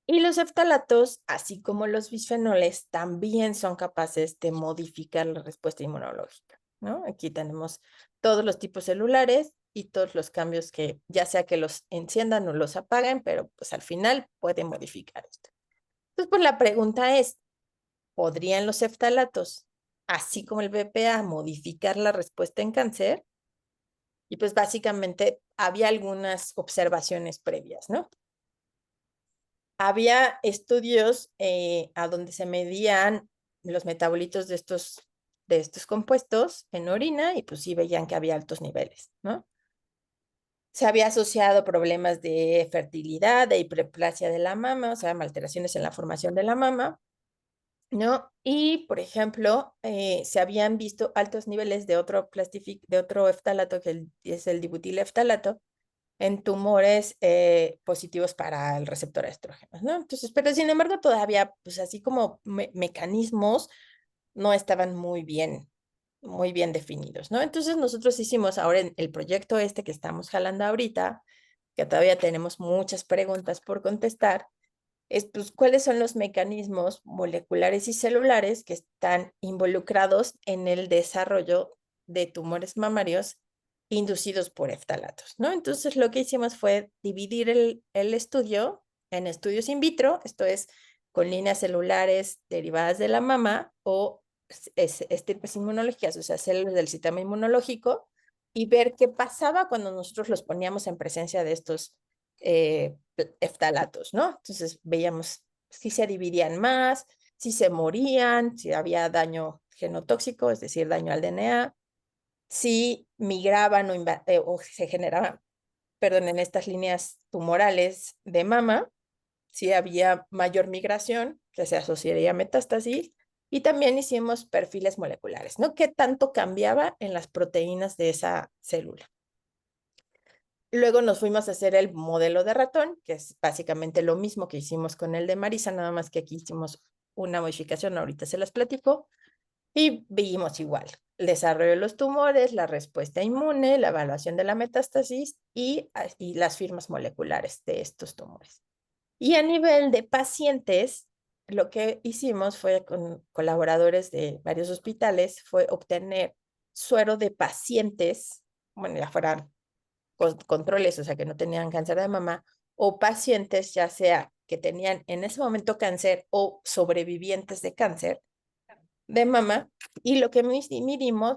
Y los phtalatos, así como los bisfenoles, también son capaces de modificar la respuesta inmunológica, ¿no? Aquí tenemos todos los tipos celulares y todos los cambios que ya sea que los enciendan o los apaguen, pero pues al final pueden modificar esto. Entonces, pues la pregunta es, ¿podrían los phtalatos, así como el BPA, modificar la respuesta en cáncer? Y pues básicamente había algunas observaciones previas, ¿no? Había estudios a donde se medían los metabolitos de estos compuestos en orina y pues sí veían que había altos niveles, ¿no? Se había asociado problemas de fertilidad, de hiperplasia de la mama, o sea, alteraciones en la formación de la mama, ¿no? Y, por ejemplo, se habían visto altos niveles de otro eftalato, que es el dibutilftalato, en tumores positivos para el receptor a estrógenos, ¿no? Entonces, pero sin embargo, todavía, pues así como mecanismos no estaban muy bien definidos, ¿no? Entonces, nosotros hicimos ahora en el proyecto este que estamos jalando ahorita, que todavía tenemos muchas preguntas por contestar, es, pues, ¿cuáles son los mecanismos moleculares y celulares que están involucrados en el desarrollo de tumores mamarios inducidos por eftalatos, ¿no? Entonces, lo que hicimos fue dividir el estudio en estudios in vitro, esto es, con líneas celulares derivadas de la mama o estirpes inmunológicas, o sea, células del sistema inmunológico, y ver qué pasaba cuando nosotros los poníamos en presencia de estos eftalatos, ¿no? Entonces veíamos si se dividían más, si se morían, si había daño genotóxico, es decir, daño al DNA, si migraban o se generaban, perdón, en estas líneas tumorales de mama, si había mayor migración, que se asociaría a metástasis, y también hicimos perfiles moleculares, ¿no? ¿Qué tanto cambiaba en las proteínas de esa célula? Luego nos fuimos a hacer el modelo de ratón, que es básicamente lo mismo que hicimos con el de Marisa, nada más que aquí hicimos una modificación, ahorita se las platico, y vimos igual el desarrollo de los tumores, la respuesta inmune, la evaluación de la metástasis y las firmas moleculares de estos tumores. Y a nivel de pacientes, lo que hicimos fue con colaboradores de varios hospitales, fue obtener suero de pacientes, bueno, ya fueran controles, o sea, que no tenían cáncer de mama, o pacientes ya sea que tenían en ese momento cáncer o sobrevivientes de cáncer de mama, y lo que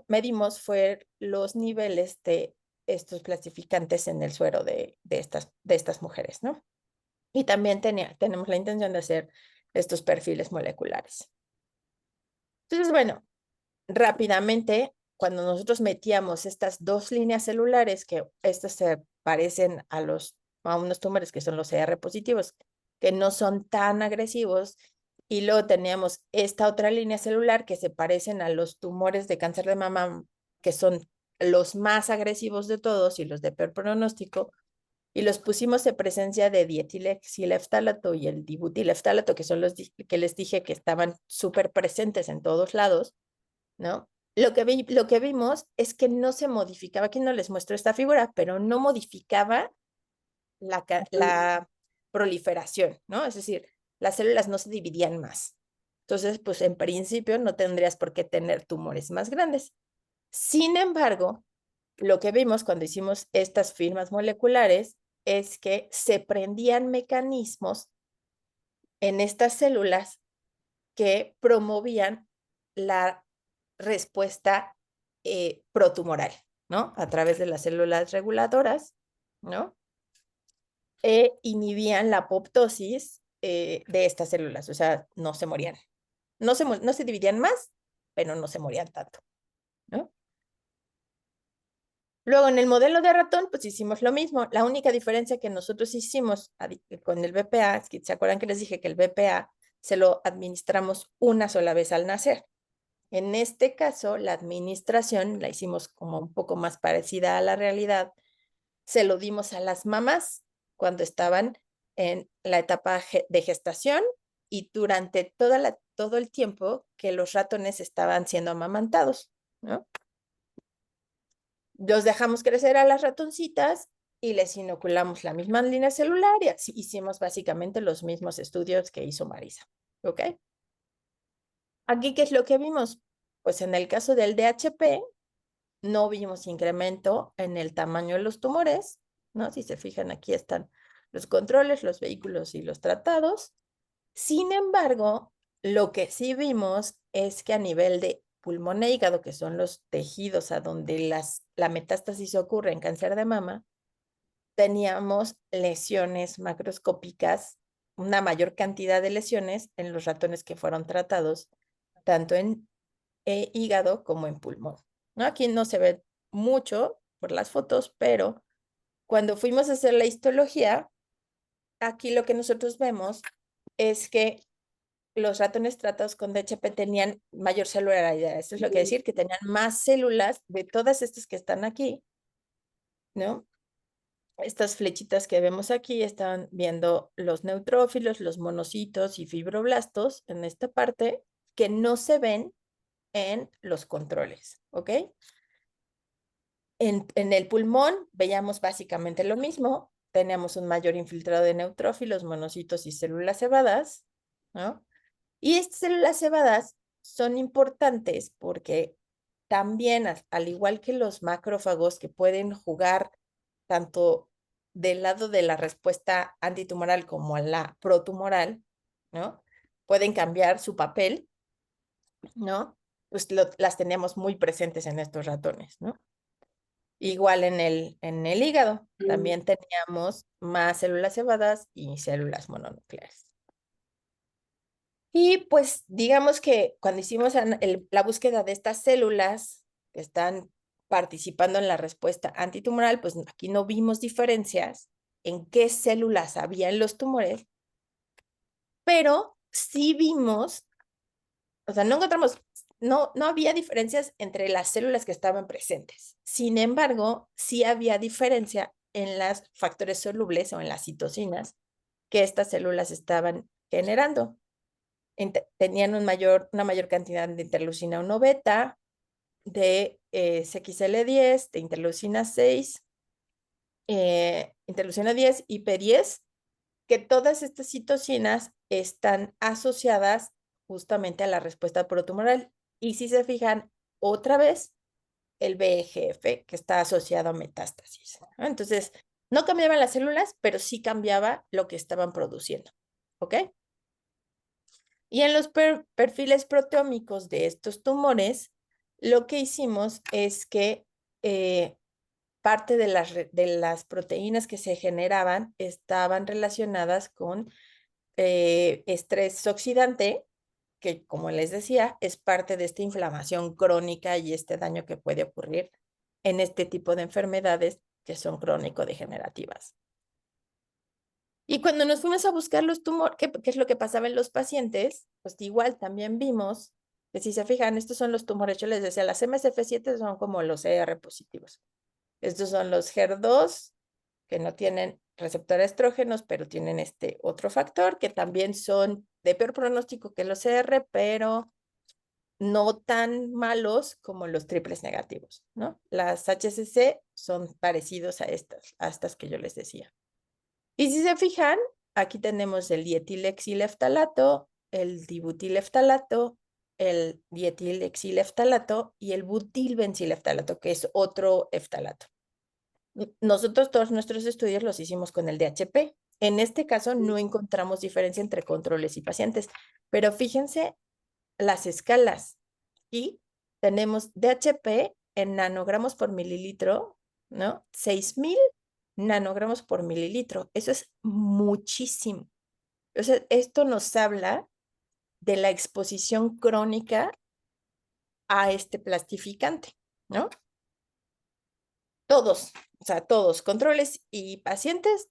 medimos fue los niveles de estos clasificantes en el suero de estas mujeres, ¿no? Y también tenemos la intención de hacer estos perfiles moleculares. Entonces, bueno, rápidamente, cuando nosotros metíamos estas dos líneas celulares, que estas se parecen a unos tumores que son los CR positivos, que no son tan agresivos, y luego teníamos esta otra línea celular que se parecen a los tumores de cáncer de mama, que son los más agresivos de todos y los de peor pronóstico, y los pusimos en presencia de dietilexilftalato y el dibutilftalato, que son los que les dije que estaban súper presentes en todos lados, ¿no? Lo que vimos es que no se modificaba, aquí no les muestro esta figura, pero no modificaba la proliferación, ¿no? Es decir, las células no se dividían más. Entonces, pues en principio no tendrías por qué tener tumores más grandes. Sin embargo, lo que vimos cuando hicimos estas firmas moleculares es que se prendían mecanismos en estas células que promovían la respuesta protumoral, ¿no? A través de las células reguladoras, ¿no? Inhibían la apoptosis de estas células, o sea, no se morían. No se dividían más, pero no se morían tanto, ¿no? Luego, en el modelo de ratón, pues hicimos lo mismo. La única diferencia que nosotros hicimos con el BPA, es que ¿se acuerdan que les dije que el BPA se lo administramos una sola vez al nacer? En este caso, la administración la hicimos como un poco más parecida a la realidad. Se lo dimos a las mamás cuando estaban en la etapa de gestación y durante todo el tiempo que los ratones estaban siendo amamantados, ¿no? Los dejamos crecer a las ratoncitas y les inoculamos la misma línea celular y así hicimos básicamente los mismos estudios que hizo Marisa, ¿ok? Aquí, ¿qué es lo que vimos? Pues en el caso del DHP, no vimos incremento en el tamaño de los tumores, ¿no? Si se fijan, aquí están los controles, los vehículos y los tratados. Sin embargo, lo que sí vimos es que a nivel de pulmón e hígado, que son los tejidos a donde la metástasis ocurre en cáncer de mama, teníamos lesiones macroscópicas, una mayor cantidad de lesiones en los ratones que fueron tratados, tanto en hígado como en pulmón, ¿no? Aquí no se ve mucho por las fotos, pero cuando fuimos a hacer la histología, aquí lo que nosotros vemos es que los ratones tratados con DHP tenían mayor celularidad. Esto es lo que decir que tenían más células de todas estas que están aquí, ¿no? Estas flechitas que vemos aquí están viendo los neutrófilos, los monocitos y fibroblastos en esta parte que no se ven en los controles, ¿ok? En el pulmón veíamos básicamente lo mismo. Teníamos un mayor infiltrado de neutrófilos, monocitos y células cebadas, ¿no? Y estas células cebadas son importantes porque también, al igual que los macrófagos que pueden jugar tanto del lado de la respuesta antitumoral como a la protumoral, ¿no? Pueden cambiar su papel, ¿no? Pues las tenemos muy presentes en estos ratones, ¿no? Igual en el hígado, también teníamos más células cebadas y células mononucleares. Y pues digamos que cuando hicimos la búsqueda de estas células que están participando en la respuesta antitumoral, pues aquí no vimos diferencias en qué células había en los tumores, pero sí vimos, o sea, no encontramos, no había diferencias entre las células que estaban presentes. Sin embargo, sí había diferencia en los factores solubles o en las citocinas que estas células estaban generando. Tenían una mayor cantidad de interleucina 1 beta, de CXL10, de interleucina 6, interleucina 10 y P10, que todas estas citocinas están asociadas justamente a la respuesta protumoral. Y si se fijan, otra vez, el VEGF, que está asociado a metástasis, ¿no? Entonces, no cambiaban las células, pero sí cambiaba lo que estaban produciendo, ¿ok? Y en los perfiles proteómicos de estos tumores, lo que hicimos es que parte de las proteínas que se generaban estaban relacionadas con estrés oxidante, que como les decía, es parte de esta inflamación crónica y este daño que puede ocurrir en este tipo de enfermedades que son crónico-degenerativas. Y cuando nos fuimos a buscar los tumores, ¿qué es lo que pasaba en los pacientes? Pues igual también vimos que si se fijan, estos son los tumores, yo les decía, las MSF7 son como los ER positivos. Estos son los HER2, que no tienen receptor a estrógenos, pero tienen este otro factor, que también son de peor pronóstico que los ER, pero no tan malos como los triples negativos, ¿no? Las HCC son parecidos a estas que yo les decía. Y si se fijan, aquí tenemos el dietilexyleftalato, el dibutileftalato, el dietilexyleftalato y el butilbencileftalato, que es otro eftalato. Nosotros todos nuestros estudios los hicimos con el DHP. En este caso no encontramos diferencia entre controles y pacientes, pero fíjense las escalas. Y tenemos DHP en nanogramos por mililitro, ¿no? 6,000 nanogramos por mililitro. Eso es muchísimo. O sea, esto nos habla de la exposición crónica a este plastificante, ¿no? Todos, o sea, todos, controles y pacientes,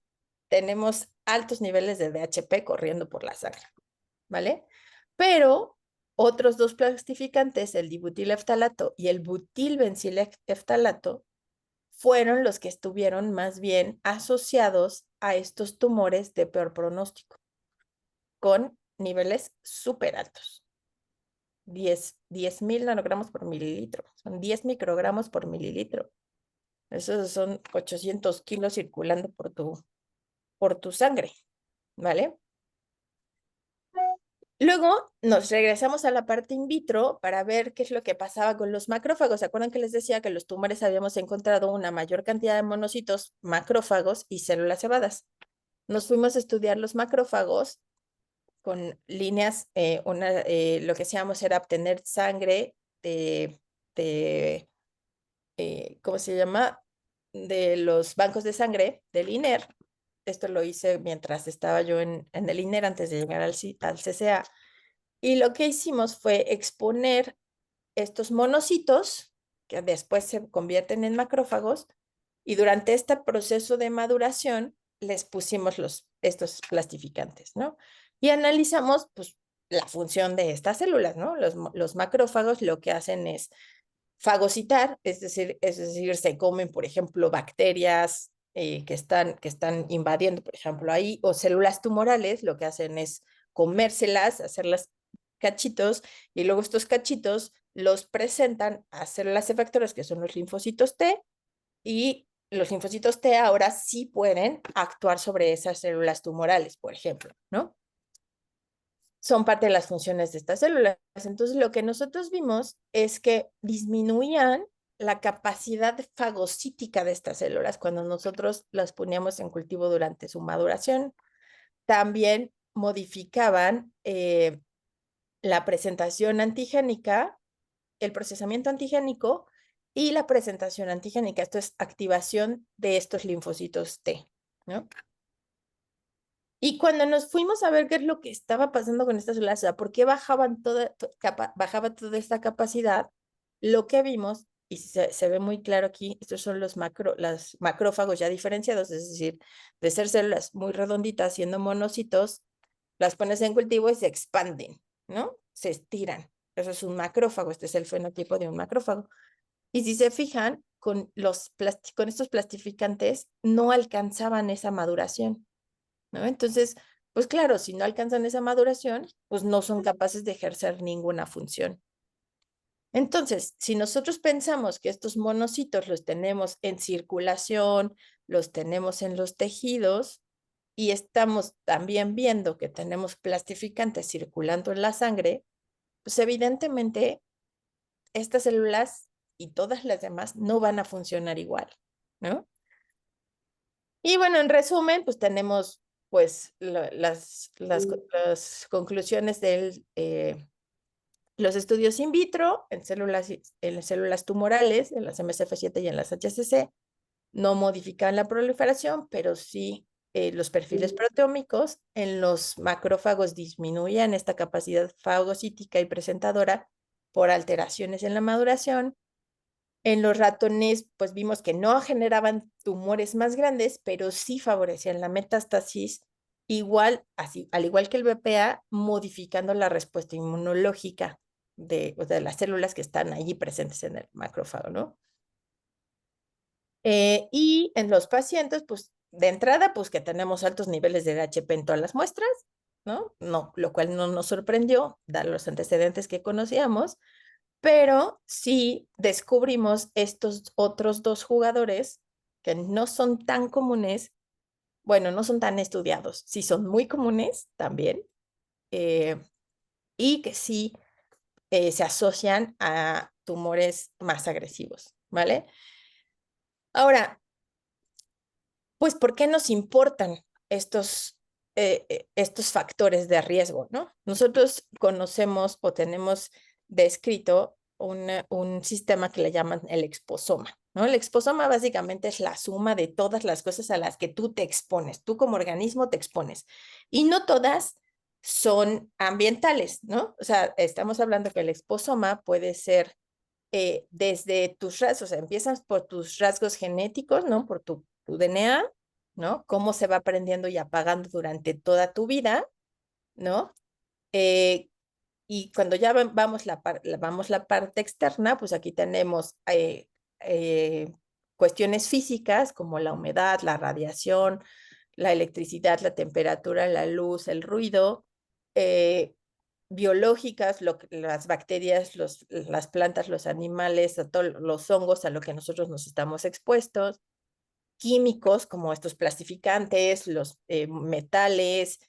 tenemos altos niveles de DHP corriendo por la sangre, ¿vale? Pero otros dos plastificantes, el dibutileftalato y el butilbencileftalato, fueron los que estuvieron más bien asociados a estos tumores de peor pronóstico, con niveles súper altos. 10,000 nanogramos por mililitro. Son 10 microgramos por mililitro. Esos son 800 kilos circulando por tu sangre, ¿vale? Luego nos regresamos a la parte in vitro para ver qué es lo que pasaba con los macrófagos. ¿Se acuerdan que les decía que los tumores habíamos encontrado una mayor cantidad de monocitos, macrófagos y células cebadas? Nos fuimos a estudiar los macrófagos con líneas, lo que hacíamos era obtener sangre de ¿cómo se llama? De los bancos de sangre del INER. Esto lo hice mientras estaba yo en el INER antes de llegar al CCA. Y lo que hicimos fue exponer estos monocitos que después se convierten en macrófagos y durante este proceso de maduración les pusimos estos plastificantes, ¿no? Y analizamos pues, la función de estas células, ¿no? Los macrófagos lo que hacen es fagocitar, es decir, se comen, por ejemplo, bacterias que están invadiendo, por ejemplo, ahí, o células tumorales, lo que hacen es comérselas, hacerlas cachitos, y luego estos cachitos los presentan a células efectoras, que son los linfocitos T, y los linfocitos T ahora sí pueden actuar sobre esas células tumorales, por ejemplo, ¿no? Son parte de las funciones de estas células. Entonces, lo que nosotros vimos es que disminuían la capacidad fagocítica de estas células cuando nosotros las poníamos en cultivo durante su maduración. También modificaban la presentación antigénica, el procesamiento antigénico y la presentación antigénica. Esto es activación de estos linfocitos T, ¿no? Y cuando nos fuimos a ver qué es lo que estaba pasando con estas células, o sea, por qué bajaba toda esta capacidad, lo que vimos, y se ve muy claro aquí, estos son los macrófagos ya diferenciados, es decir, de ser células muy redonditas, siendo monocitos, las pones en cultivo y se expanden, ¿no? Se estiran. Eso es un macrófago, este es el fenotipo de un macrófago. Y si se fijan, con estos plastificantes no alcanzaban esa maduración, ¿no? Entonces, pues claro, si no alcanzan esa maduración, pues no son capaces de ejercer ninguna función. Entonces, si nosotros pensamos que estos monocitos los tenemos en circulación, los tenemos en los tejidos y estamos también viendo que tenemos plastificantes circulando en la sangre, pues evidentemente estas células y todas las demás no van a funcionar igual, ¿no? Y bueno, en resumen, pues tenemos pues las conclusiones de los estudios in vitro en células tumorales, en las MSF7 y en las HCC, no modifican la proliferación, pero sí los perfiles proteómicos. En los macrófagos disminuían esta capacidad fagocítica y presentadora por alteraciones en la maduración. En los ratones, pues vimos que no generaban tumores más grandes, pero sí favorecían la metástasis, al igual que el BPA, modificando la respuesta inmunológica de las células que están allí presentes en el macrófago, ¿no? Y en los pacientes, pues de entrada, pues que tenemos altos niveles de DHP en todas las muestras, ¿no? Lo cual no nos sorprendió, dar los antecedentes que conocíamos, pero sí descubrimos estos otros dos jugadores que no son tan comunes, bueno, no son tan estudiados, sí son muy comunes también, y que sí se asocian a tumores más agresivos, ¿vale? Ahora, pues, ¿por qué nos importan estos factores de riesgo, ¿no? Nosotros conocemos o tenemos descrito un sistema que le llaman el exposoma, ¿no? El exposoma básicamente es la suma de todas las cosas a las que tú te expones, tú como organismo te expones, y no todas son ambientales, ¿no? O sea, estamos hablando que el exposoma puede ser desde tus rasgos, o sea, empiezas por tus rasgos genéticos, ¿no? Por tu DNA, ¿no? Cómo se va aprendiendo y apagando durante toda tu vida, ¿no? Y cuando ya vamos la parte externa, pues aquí tenemos cuestiones físicas como la humedad, la radiación, la electricidad, la temperatura, la luz, el ruido, biológicas, las bacterias, las plantas, los animales, a todos los hongos a lo que nosotros nos estamos expuestos, químicos como estos plastificantes, los metales,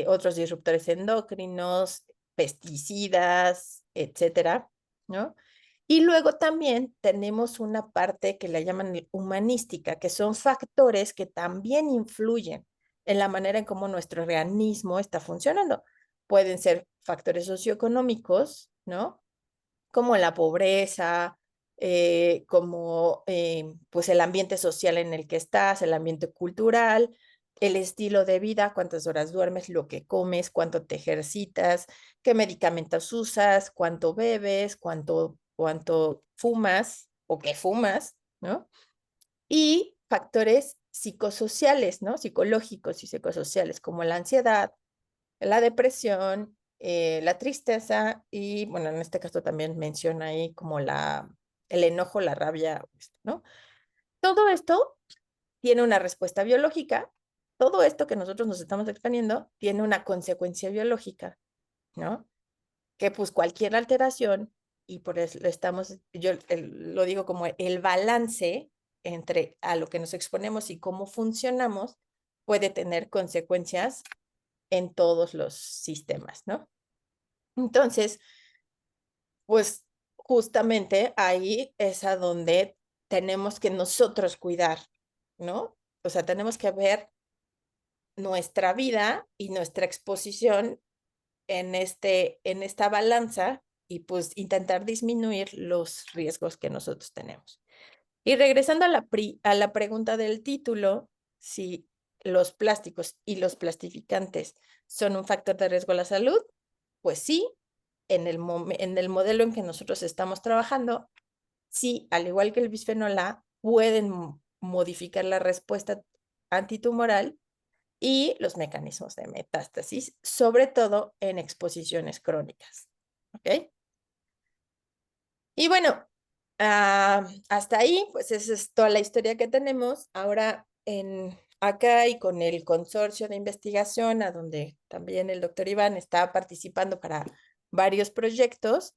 otros disruptores endocrinos, pesticidas, etcétera, ¿no? Y luego también tenemos una parte que la llaman humanística, que son factores que también influyen en la manera en cómo nuestro organismo está funcionando. Pueden ser factores socioeconómicos, ¿no? Como la pobreza, como pues el ambiente social en el que estás, el ambiente cultural, el estilo de vida, cuántas horas duermes, lo que comes, cuánto te ejercitas, qué medicamentos usas, cuánto bebes, cuánto fumas o qué fumas, ¿no? Y factores psicosociales, ¿no? Psicológicos y psicosociales, como la ansiedad, la depresión, la tristeza y, bueno, en este caso también menciona ahí como el enojo, la rabia, ¿no? Todo esto tiene una respuesta biológica. Todo esto que nosotros nos estamos exponiendo tiene una consecuencia biológica, ¿no? Que pues cualquier alteración, y por eso yo lo digo como el balance entre a lo que nos exponemos y cómo funcionamos, puede tener consecuencias en todos los sistemas, ¿no? Entonces, pues justamente ahí es a donde tenemos que nosotros cuidar, ¿no? O sea, tenemos que ver nuestra vida y nuestra exposición en esta balanza y pues intentar disminuir los riesgos que nosotros tenemos. Y regresando a la pregunta del título, si los plásticos y los plastificantes son un factor de riesgo a la salud, pues sí, en el modelo en que nosotros estamos trabajando, sí, al igual que el bisfenol A, pueden modificar la respuesta antitumoral y los mecanismos de metástasis, sobre todo en exposiciones crónicas. ¿Ok? Y bueno, hasta ahí, pues esa es toda la historia que tenemos. Ahora, acá y con el consorcio de investigación, a donde también el doctor Iván está participando para varios proyectos,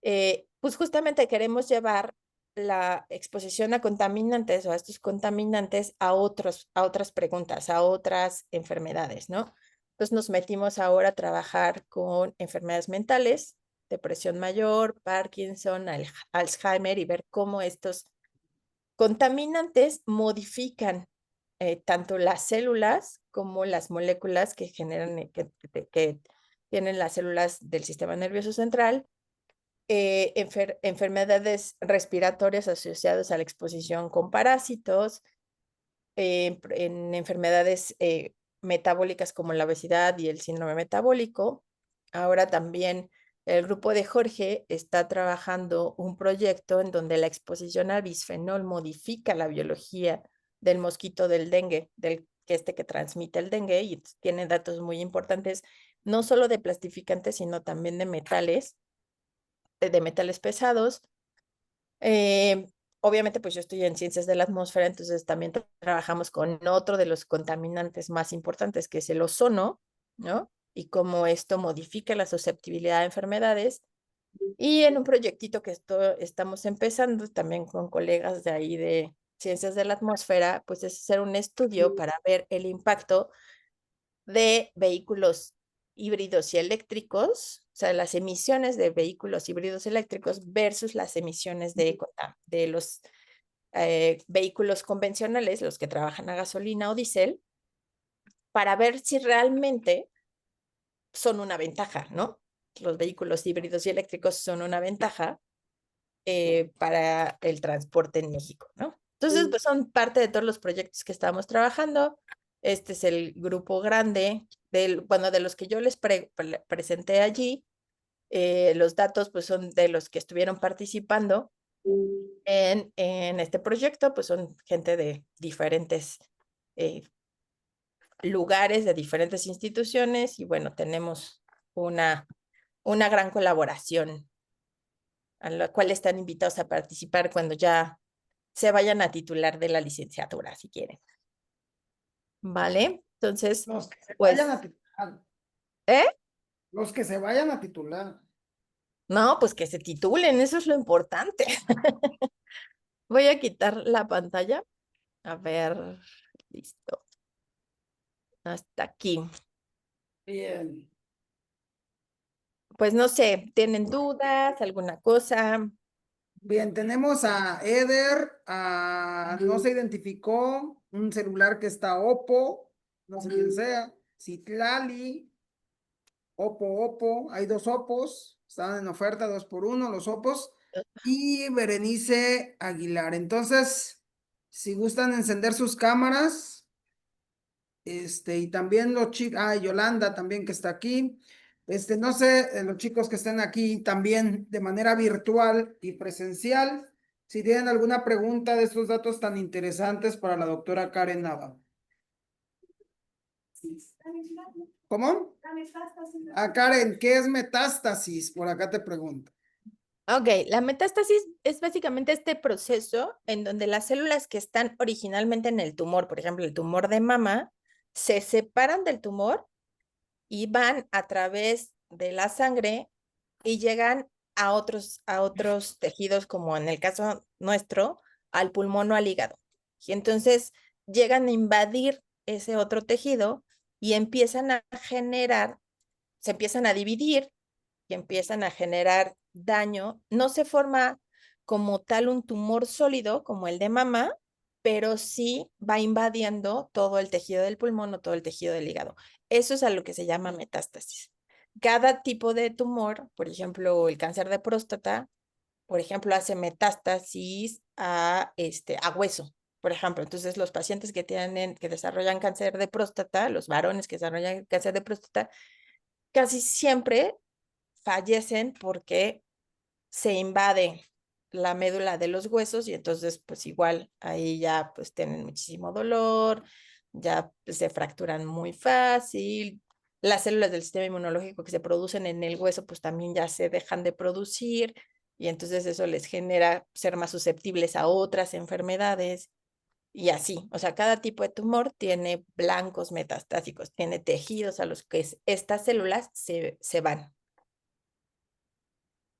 pues justamente queremos llevar la exposición a contaminantes o a estos contaminantes a otras preguntas, a otras enfermedades, ¿no? Entonces nos metimos ahora a trabajar con enfermedades mentales, depresión mayor, Parkinson, Alzheimer y ver cómo estos contaminantes modifican tanto las células como las moléculas que generan, que tienen las células del sistema nervioso central, enfermedades respiratorias asociadas a la exposición con parásitos, en enfermedades metabólicas como la obesidad y el síndrome metabólico. Ahora también el grupo de Jorge está trabajando un proyecto en donde la exposición al bisfenol modifica la biología del mosquito del dengue, que transmite el dengue, y tiene datos muy importantes, no solo de plastificantes, sino también de metales pesados. Obviamente, pues yo estoy en ciencias de la atmósfera, entonces también trabajamos con otro de los contaminantes más importantes, que es el ozono, ¿no? Y cómo esto modifica la susceptibilidad a enfermedades. Y en un proyectito que estamos empezando también con colegas de ahí de ciencias de la atmósfera, pues es hacer un estudio para ver el impacto de vehículos híbridos y eléctricos, o sea, las emisiones de vehículos híbridos eléctricos versus las emisiones de los vehículos convencionales, los que trabajan a gasolina o diésel, para ver si realmente son una ventaja, ¿no? Los vehículos híbridos y eléctricos son una ventaja para el transporte en México, ¿no? Entonces, pues son parte de todos los proyectos que estamos trabajando. Este es el grupo grande, de los que yo les presenté allí. Los datos, pues, son de los que estuvieron participando en este proyecto, pues son gente de diferentes lugares, de diferentes instituciones, y bueno, tenemos una gran colaboración a la cual están invitados a participar cuando ya se vayan a titular de la licenciatura, si quieren. ¿Vale? Entonces, Los que se pues, vayan a titular. ¿eh? Los que se vayan a titular. No, pues que se titulen, eso es lo importante. Voy a quitar la pantalla. A ver, listo. Hasta aquí. Bien. Pues no sé, ¿tienen dudas, alguna cosa? Bien, tenemos a Eder, no se identificó, un celular que está Oppo, no sé quién sea, Citlali, Oppo, hay dos Oppos, están en oferta 2x1 los Oppos, y Berenice Aguilar. Entonces, si gustan encender sus cámaras, y también los chicos, Yolanda también que está aquí. No sé, los chicos que estén aquí también de manera virtual y presencial, si tienen alguna pregunta de estos datos tan interesantes para la doctora Karen Nava. ¿Cómo? Karen, ¿qué es metástasis? Por acá te pregunto. Ok, la metástasis es básicamente este proceso en donde las células que están originalmente en el tumor, por ejemplo, el tumor de mama, se separan del tumor y van a través de la sangre y llegan a otros tejidos, como en el caso nuestro, al pulmón o al hígado. Y entonces llegan a invadir ese otro tejido y empiezan a generar, se empiezan a dividir y empiezan a generar daño. No se forma como tal un tumor sólido como el de mama, pero sí va invadiendo todo el tejido del pulmón o todo el tejido del hígado. Eso es a lo que se llama metástasis. Cada tipo de tumor, por ejemplo, el cáncer de próstata, por ejemplo, hace metástasis a hueso, por ejemplo. Entonces, los pacientes que desarrollan cáncer de próstata, los varones que desarrollan cáncer de próstata, casi siempre fallecen porque se invade la médula de los huesos y entonces pues igual ahí ya pues tienen muchísimo dolor, ya pues, se fracturan muy fácil, las células del sistema inmunológico que se producen en el hueso pues también ya se dejan de producir y entonces eso les genera ser más susceptibles a otras enfermedades y así, o sea, cada tipo de tumor tiene blancos metastásicos, tiene tejidos a los que estas células se van.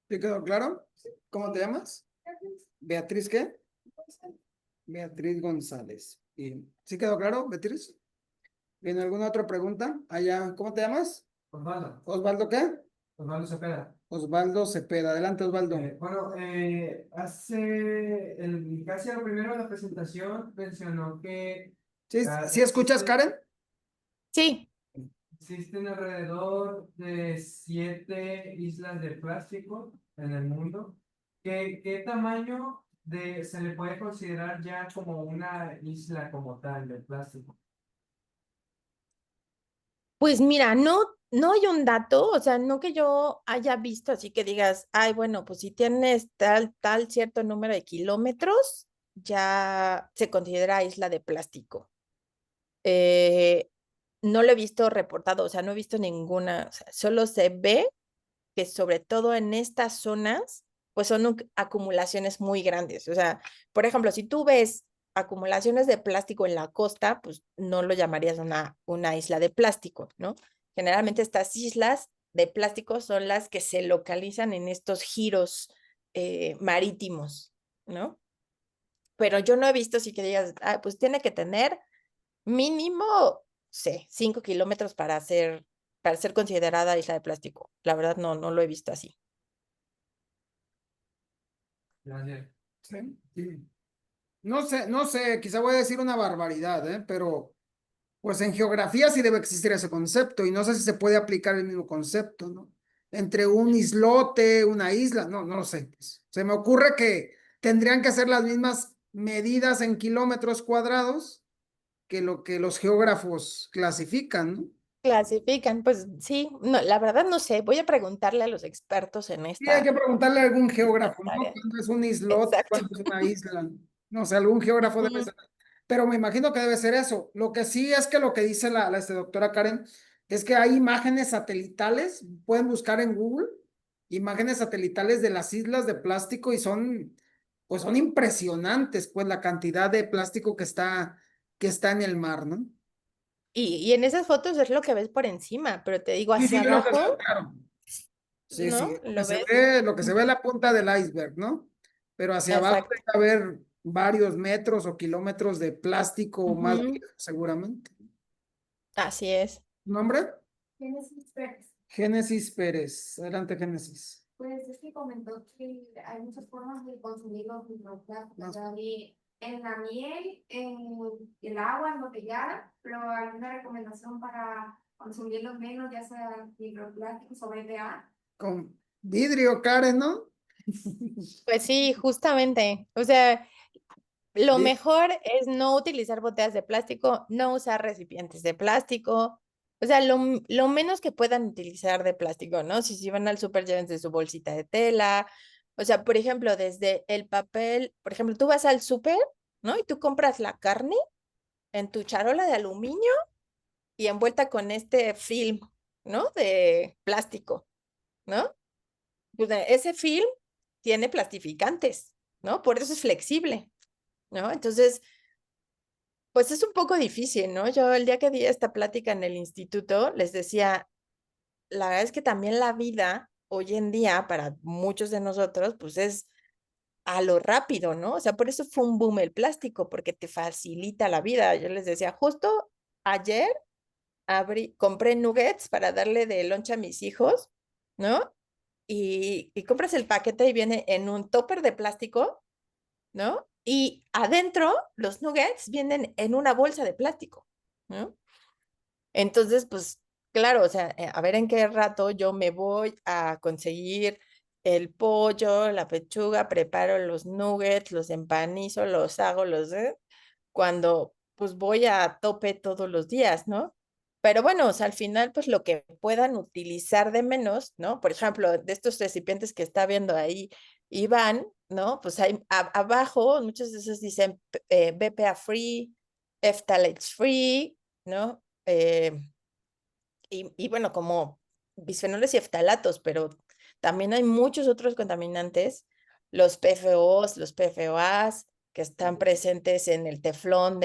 ¿Te quedó claro? ¿Cómo te llamas? ¿Beatriz qué? Beatriz González. ¿Sí quedó claro, Beatriz? ¿Viene alguna otra pregunta? Allá, ¿cómo te llamas? Osvaldo, ¿Osvaldo qué? Osvaldo Cepeda. Osvaldo Cepeda. Adelante, Osvaldo. Casi a lo primero de la presentación mencionó que ¿Sí, sí escuchas, Karen? Sí, existen alrededor de 7 islas de plástico en el mundo. ¿Qué tamaño se le puede considerar ya como una isla como tal de plástico? pues mira, no hay un dato, o sea, no que yo haya visto así que digas, ay, bueno, pues si tienes tal cierto número de kilómetros, ya se considera isla de plástico. Eh, no lo he visto reportado, o sea, no he visto ninguna, o sea, solo se ve que sobre todo en estas zonas, pues son acumulaciones muy grandes. O sea, por ejemplo, si tú ves acumulaciones de plástico en la costa, pues no lo llamarías una isla de plástico, ¿no? Generalmente estas islas de plástico son las que se localizan en estos giros marítimos, ¿no? Pero yo no he visto si que digas, pues tiene que tener mínimo, sé, 5 kilómetros para ser considerada isla de plástico. La verdad no lo he visto así. Gracias. Sí. Sí. No sé, quizá voy a decir una barbaridad, pero pues en geografía sí debe existir ese concepto y no sé si se puede aplicar el mismo concepto, ¿no? Entre un islote, una isla, no lo sé. Pues. Se me ocurre que tendrían que ser las mismas medidas en kilómetros cuadrados que lo que los geógrafos clasifican, ¿no? Clasifican, pues sí, no, la verdad no sé, voy a preguntarle a los expertos en Sí, hay que preguntarle a algún esta geógrafo, ¿no? área. ¿Cuándo es un islote? Exacto. ¿Cuándo es una isla? No sé, algún geógrafo debe Ujú. ser. Pero me imagino que debe ser eso. Lo que sí es que lo que dice la doctora Karen es que hay imágenes satelitales, pueden buscar en Google imágenes satelitales de las islas de plástico y pues son impresionantes, pues la cantidad de plástico que está en el mar, ¿no? Y en esas fotos es lo que ves por encima, pero te digo, Sí, hacia sí, lo que abajo, claro. Sí, sí, ¿no? Lo ves. lo que se ve es la punta del iceberg, ¿no? Pero hacia abajo Exacto. debe haber varios metros o kilómetros de plástico más Ujú, viejo, seguramente. así es. ¿Nombre? Génesis Pérez. Génesis Pérez. Adelante, Génesis. Pues es que comentó que hay muchas formas de consumir los microplásticos. No. O sea, en la miel, en el agua embotellada, pero alguna recomendación para consumirlos menos, ya sea microplásticos o BPA. Con vidrio, Karen, ¿no? Pues sí, justamente. O sea, lo Vi- mejor es no utilizar botellas de plástico, no usar recipientes de plástico. O sea, lo menos que puedan utilizar de plástico, ¿no? Si van al súper, llévense su bolsita de tela. O sea, por ejemplo, desde el papel, por ejemplo, tú vas al súper, ¿no? Y tú compras la carne en tu charola de aluminio y envuelta con este film, ¿no? De plástico, ¿no? Pues ese film tiene plastificantes, ¿no? Por eso es flexible, ¿no? Entonces, pues es un poco difícil, ¿no? Yo el día que di esta plática en el instituto les decía, la verdad es que también la vida hoy en día para muchos de nosotros, pues es a lo rápido, ¿no? O sea, por eso fue un boom el plástico, porque te facilita la vida. Yo les decía, justo ayer compré nuggets para darle de lunch a mis hijos, ¿no? Y compras el paquete y viene en un topper de plástico, ¿no? Y adentro los nuggets vienen en una bolsa de plástico, ¿no? Entonces, pues, claro, o sea, a ver en qué rato yo me voy a conseguir el pollo, la pechuga, preparo los nuggets, los empanizo, los hago, cuando pues voy a tope todos los días, ¿no? Pero bueno, o sea, al final, pues lo que puedan utilizar de menos, ¿no? Por ejemplo, de estos recipientes que está viendo ahí Iván, ¿no? Pues hay abajo, muchos de esos dicen BPA free, phthalates free, ¿no? Y bueno, como bisfenoles y ftalatos, pero también hay muchos otros contaminantes, los PFOs, los PFOAs, que están presentes en el teflón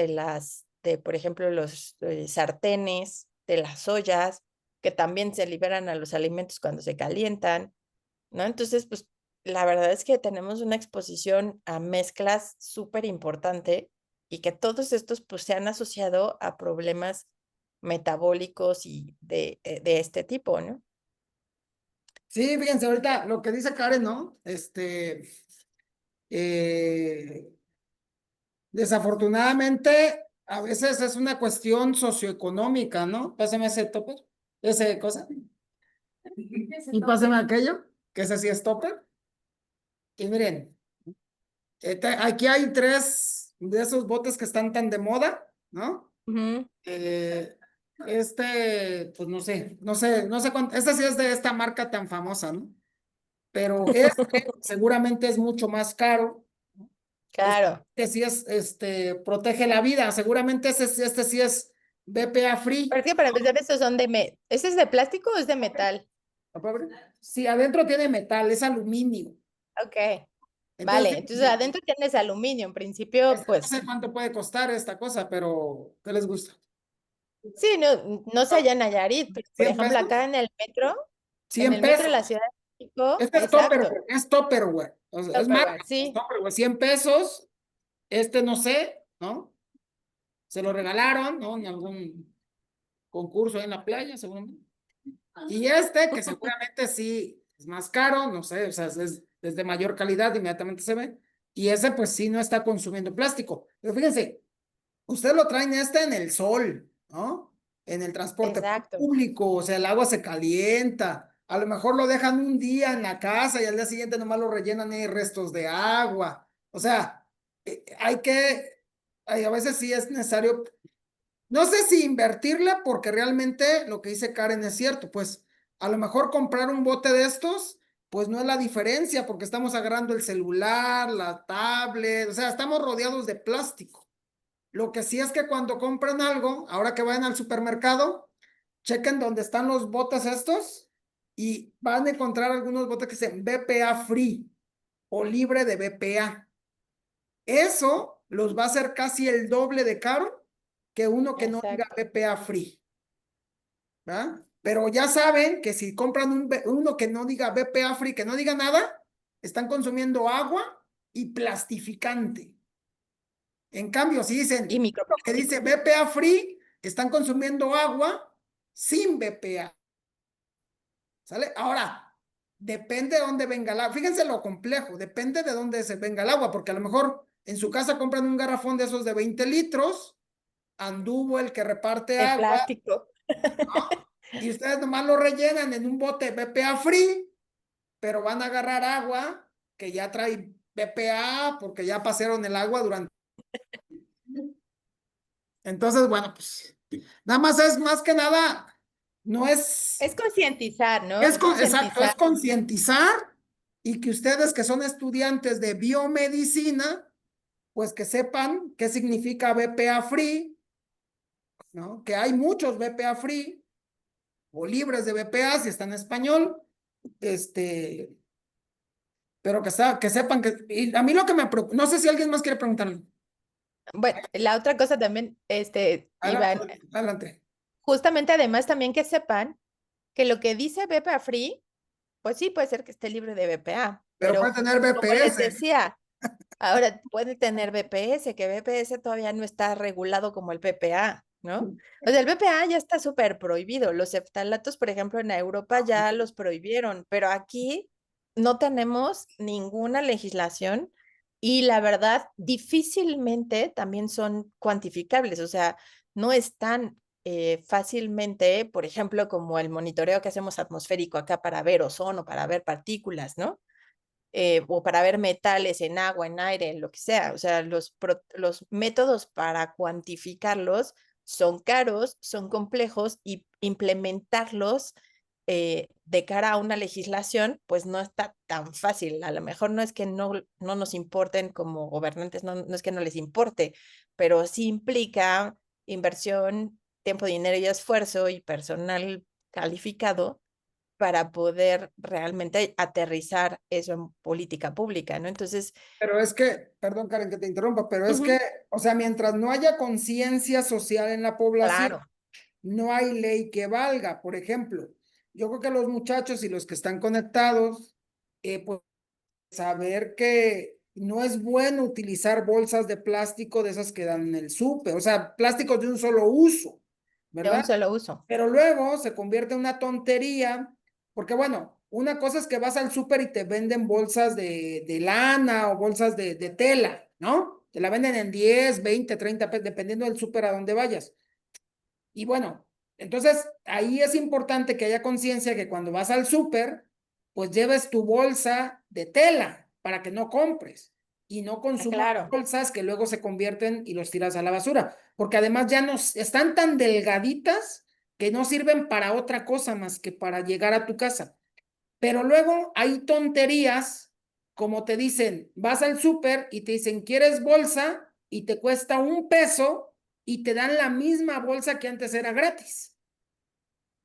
por ejemplo, los sartenes, de las ollas, que también se liberan a los alimentos cuando se calientan, ¿no? Entonces, pues la verdad es que tenemos una exposición a mezclas súper importante y que todos estos pues se han asociado a problemas metabólicos y de este tipo, ¿no? Sí, fíjense, ahorita lo que dice Karen, ¿no? Desafortunadamente, a veces es una cuestión socioeconómica, ¿no? Pásame ese topper, ese cosa. Y pásame aquello, que ese sí es topper. Y miren, aquí hay 3 de esos botes que están tan de moda, ¿no? Ujú. Pues no sé cuánto, este sí es de esta marca tan famosa, ¿no? Pero este seguramente es mucho más caro. Claro. Que sí es, protege la vida, seguramente este sí es BPA free. Pero es que para empezar, estos son ¿ese es de plástico o es de metal? ¿No, pobre? Sí, adentro tiene metal, es aluminio. Ok, Entonces, vale. Entonces adentro tienes aluminio. En principio, no pues sé cuánto puede costar esta cosa, pero ¿qué les gusta? sí, no sé allá en Nayarit, pero por ¿100 ejemplo pesos? acá en 100 el metro de pesos. la Ciudad de México, Este exacto, Es Tupperware. O sea, es marca, Tupperware, es sí. Tupperware, 100 pesos. No sé, ¿no? Se lo regalaron, ¿no? En algún concurso en la playa, seguramente. Y que seguramente sí es más caro, no sé, o sea, es de mayor calidad, inmediatamente se ve. Y ese, pues sí, no está consumiendo plástico. Pero fíjense, usted lo traen en el sol, ¿no? En el transporte Exacto. público, o sea, el agua se calienta. A lo mejor lo dejan un día en la casa y al día siguiente nomás lo rellenan y hay restos de agua. O sea, a veces sí es necesario, no sé si invertirle porque realmente lo que dice Karen es cierto, pues a lo mejor comprar un bote de estos, pues no es la diferencia porque estamos agarrando el celular, la tablet, o sea, estamos rodeados de plástico. Lo que sí es que cuando compren algo, ahora que vayan al supermercado, chequen dónde están los botes estos y van a encontrar algunos botes que dicen BPA free o libre de BPA. Eso los va a hacer casi el doble de caro que uno que no diga Exacto. BPA free, ¿verdad? Pero ya saben que si compran uno que no diga BPA free, que no diga nada, están consumiendo agua y plastificante. En cambio, si dicen Y uno que microplástico. dice BPA free, están consumiendo agua sin BPA. ¿Sale? Ahora, depende de dónde venga el agua. Fíjense lo complejo, depende de dónde se venga el agua, porque a lo mejor en su casa compran un garrafón de esos de 20 litros, anduvo el que reparte De agua, plástico. y ustedes nomás lo rellenan en un bote BPA free, pero van a agarrar agua que ya trae BPA porque ya pasaron el agua durante. Entonces, bueno, pues nada más es más que nada, no es, Es concientizar, ¿no? es Es exacto, es concientizar. concientizar y que ustedes que son estudiantes de biomedicina, pues que sepan qué significa BPA free, ¿no? Que hay muchos BPA free o libres de BPA si está en español, pero que sepan que, y a mí lo que me preocupa, no sé si alguien más quiere preguntarle. Bueno, la otra cosa también, Iván, Adelante, adelante. justamente además también que sepan que lo que dice BPA Free, pues sí, puede ser que esté libre de BPA, Pero puede pero tener como les BPS. decía, ahora puede tener BPS, que BPS todavía no está regulado como el BPA, ¿no? O sea, el BPA ya está súper prohibido. Los phtalatos, por ejemplo, en Europa ya los prohibieron, pero aquí no tenemos ninguna legislación y la verdad, difícilmente también son cuantificables, o sea, no están fácilmente, por ejemplo, como el monitoreo que hacemos atmosférico acá para ver ozono, para ver partículas, ¿no? O para ver metales en agua, en aire, en lo que sea. O sea, los métodos para cuantificarlos son caros, son complejos y implementarlos de cara a una legislación, pues no está tan fácil. A lo mejor no es que no nos importen como gobernantes, no es que no les importe, pero sí implica inversión, tiempo, dinero y esfuerzo y personal calificado para poder realmente aterrizar eso en política pública, ¿no? Entonces, Pero es que, perdón Karen que te interrumpa, pero es que, ujú, o sea, mientras no haya conciencia social en la población, claro, no hay ley que valga. Por ejemplo, yo creo que los muchachos y los que están conectados, pues saber que no es bueno utilizar bolsas de plástico de esas que dan en el súper, o sea, plásticos de un solo uso, de un ¿verdad? solo uso. Pero luego se convierte en una tontería, porque bueno, una cosa es que vas al súper y te venden bolsas de lana o bolsas de tela, ¿no? Te la venden en 10, 20, 30 pesos, dependiendo del súper a donde vayas. Y bueno, entonces ahí es importante que haya conciencia que cuando vas al súper, pues lleves tu bolsa de tela para que no compres y no Ah, consumas claro, bolsas que luego se convierten y los tiras a la basura, porque además ya no están tan delgaditas que no sirven para otra cosa más que para llegar a tu casa. Pero luego hay tonterías como te dicen, vas al súper y te dicen, ¿quieres bolsa? Y te cuesta 1 peso y te dan la misma bolsa que antes era gratis.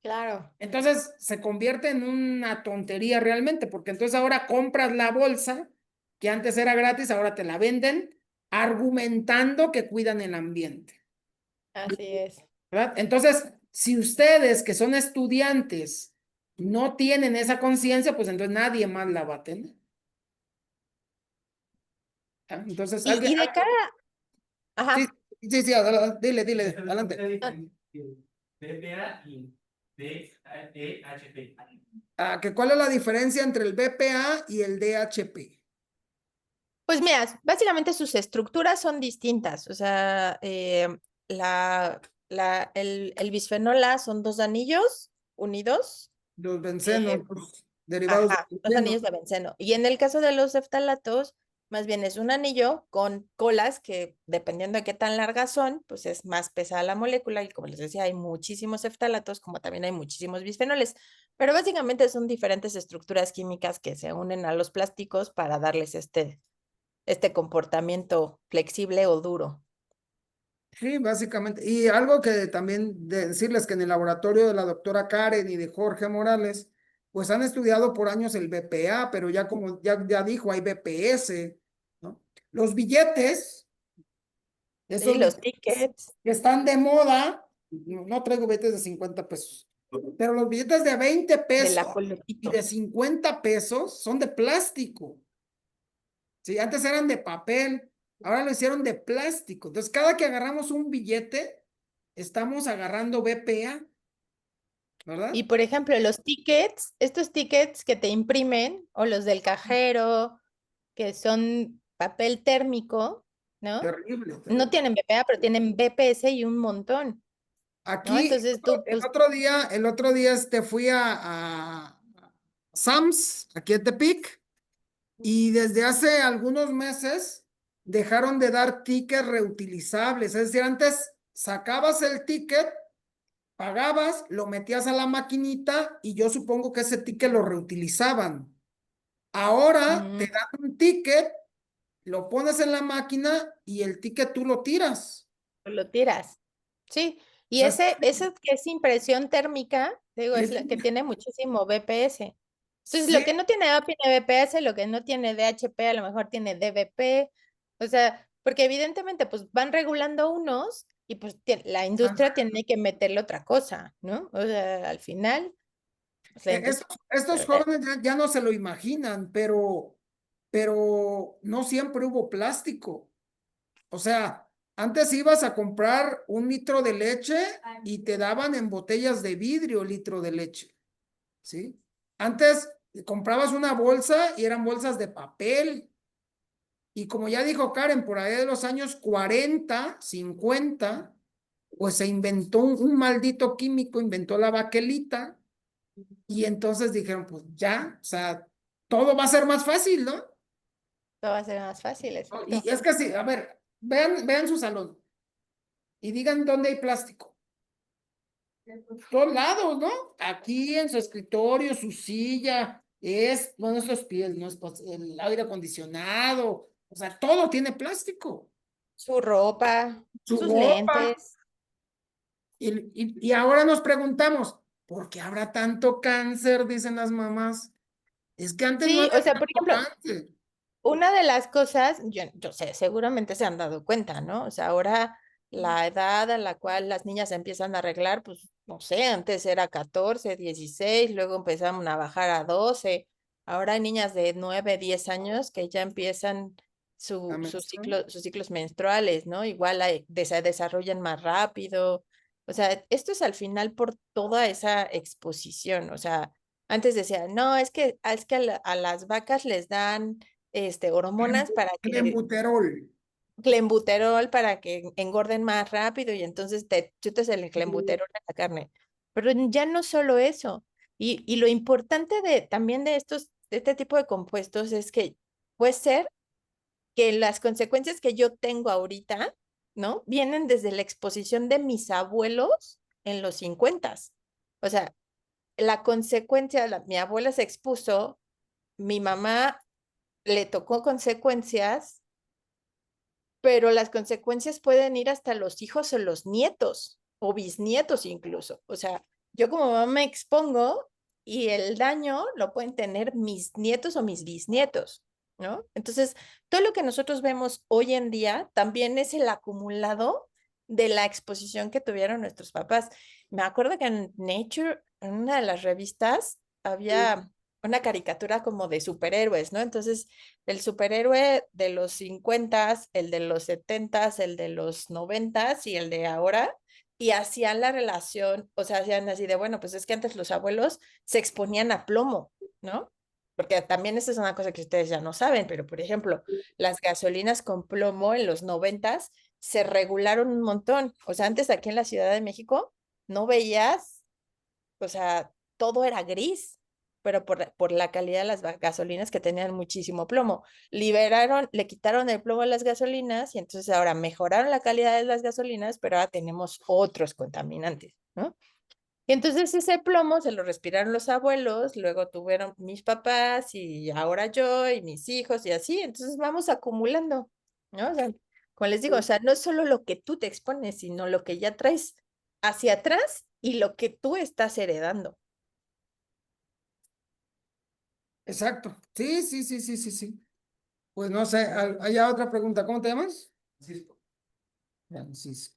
claro. Entonces se convierte en una tontería realmente, porque entonces ahora compras la bolsa que antes era gratis, ahora te la venden argumentando que cuidan el ambiente, Así es. ¿verdad? Entonces, si ustedes que son estudiantes no tienen esa conciencia, pues entonces nadie más la va a tener. ¿Ah? Entonces, alguien, Y de cara, sí, ajá, sí, sí, dile, adelante. BPA y DEHP. Que ¿cuál es la diferencia entre el BPA y el DHP? pues mira, básicamente sus estructuras son distintas. O sea, el bisfenol A son dos anillos unidos. Los bencenos, eh, los derivados Ajá, del los benceno. anillos de benceno. Y en el caso de los eftalatos, más bien es un anillo con colas que, dependiendo de qué tan largas son, pues es más pesada la molécula. Y como les decía, hay muchísimos eftalatos, como también hay muchísimos bisfenoles. Pero básicamente son diferentes estructuras químicas que se unen a los plásticos para darles este comportamiento flexible o duro. Sí, básicamente. Y algo que también decirles que en el laboratorio de la doctora Karen y de Jorge Morales, pues han estudiado por años el BPA, pero ya como ya dijo, hay BPS, ¿no? Los billetes Esos Sí, los billetes tickets que están de moda, no traigo billetes de 50 pesos, pero los billetes de 20 del pesos y ajolotito. de 50 pesos son de plástico. Sí, antes eran de papel, ahora lo hicieron de plástico. Entonces, cada que agarramos un billete, estamos agarrando BPA, ¿verdad? Y por ejemplo, los tickets, estos tickets que te imprimen, o los del cajero, que son papel térmico, ¿no? Terrible, No terrible. tienen BPA, pero tienen BPS y un montón, ¿no? Aquí, Entonces tú, el pues, otro día fui a Sam's, aquí en Tepic, y desde hace algunos meses dejaron de dar tickets reutilizables. Es decir, antes sacabas el ticket, pagabas, lo metías a la maquinita y yo supongo que ese ticket lo reutilizaban. Ahora te dan un ticket, lo pones en la máquina y el ticket tú lo tiras. lo tiras. Sí, O y sea, ese que es impresión térmica, digo, es es- la que tiene muchísimo BPS. Entonces, sí, lo que no tiene A tiene BPS, lo que no tiene DHP a lo mejor tiene DBP, o sea, porque evidentemente pues van regulando unos y pues la industria tiene que meterle otra cosa, ¿no? O sea, al final, pues, la industria, estos jóvenes ya no se lo imaginan, pero no siempre hubo plástico. O sea, antes ibas a comprar un litro de leche y te daban en botellas de vidrio litro de leche, ¿sí? Antes comprabas una bolsa y eran bolsas de papel. Y como ya dijo Karen, por ahí de los años 40, 50, pues se inventó un maldito químico, inventó la baquelita. Y entonces dijeron, pues ya, o sea, todo va a ser más fácil, ¿no? todo va a ser más fácil, exacto. Y es que sí, a ver, vean su salón y digan dónde hay plástico. Todos lados, ¿no? Aquí en su escritorio, su silla, bueno, esos pies, ¿no? El aire acondicionado, o sea, todo tiene plástico. Su ropa, Su sus ropa. lentes. Y ahora nos preguntamos, ¿por qué habrá tanto cáncer? Dicen las mamás. Es que antes no Sí, había o sea, por tanto ejemplo, cáncer. una de las cosas, yo sé, seguramente se han dado cuenta, ¿no? O sea, ahora la edad a la cual las niñas se empiezan a arreglar, pues no sé, antes era 14, 16, luego empezaron a bajar a 12. Ahora hay niñas de 9, 10 años que ya empiezan La menstruación. sus ciclos menstruales, ¿no? Igual se desarrollan más rápido. O sea, esto es al final por toda esa exposición. O sea, antes decían, no, es que a las vacas les dan hormonas para que, Clenbuterol. clenbuterol para que engorden más rápido y entonces te chutas el clenbuterol en la carne. Pero ya no solo eso. Y lo importante también de de este tipo de compuestos es que puede ser que las consecuencias que yo tengo ahorita, ¿no? Vienen desde la exposición de mis abuelos en los 50. O sea, la consecuencia, mi abuela se expuso, mi mamá le tocó consecuencias, pero las consecuencias pueden ir hasta los hijos o los nietos o bisnietos incluso. O sea, yo como mamá me expongo y el daño lo pueden tener mis nietos o mis bisnietos, ¿no? Entonces, todo lo que nosotros vemos hoy en día también es el acumulado de la exposición que tuvieron nuestros papás. Me acuerdo que en Nature, en una de las revistas, había una caricatura como de superhéroes, ¿no? Entonces, el superhéroe de los 50, el de los 70, el de los 90 y el de ahora, y hacían la relación, o sea, hacían así de, bueno, pues es que antes los abuelos se exponían a plomo, ¿no? Porque también esa es una cosa que ustedes ya no saben, pero por ejemplo, las gasolinas con plomo en los 90 se regularon un montón. O sea, antes aquí en la Ciudad de México no veías, o sea, todo era gris, pero por la calidad de las gasolinas que tenían muchísimo plomo. Le quitaron el plomo a las gasolinas y entonces ahora mejoraron la calidad de las gasolinas, pero ahora tenemos otros contaminantes, ¿no? Y entonces ese plomo se lo respiraron los abuelos, luego tuvieron mis papás y ahora yo y mis hijos y así, entonces vamos acumulando, ¿no? O sea, como les digo, o sea, no es solo lo que tú te expones, sino lo que ya traes hacia atrás y lo que tú estás heredando. Exacto. Sí, sí, sí, sí, sí, sí. Pues no sé, ¿hay otra pregunta? ¿Cómo te llamas? Francisco. Francisco.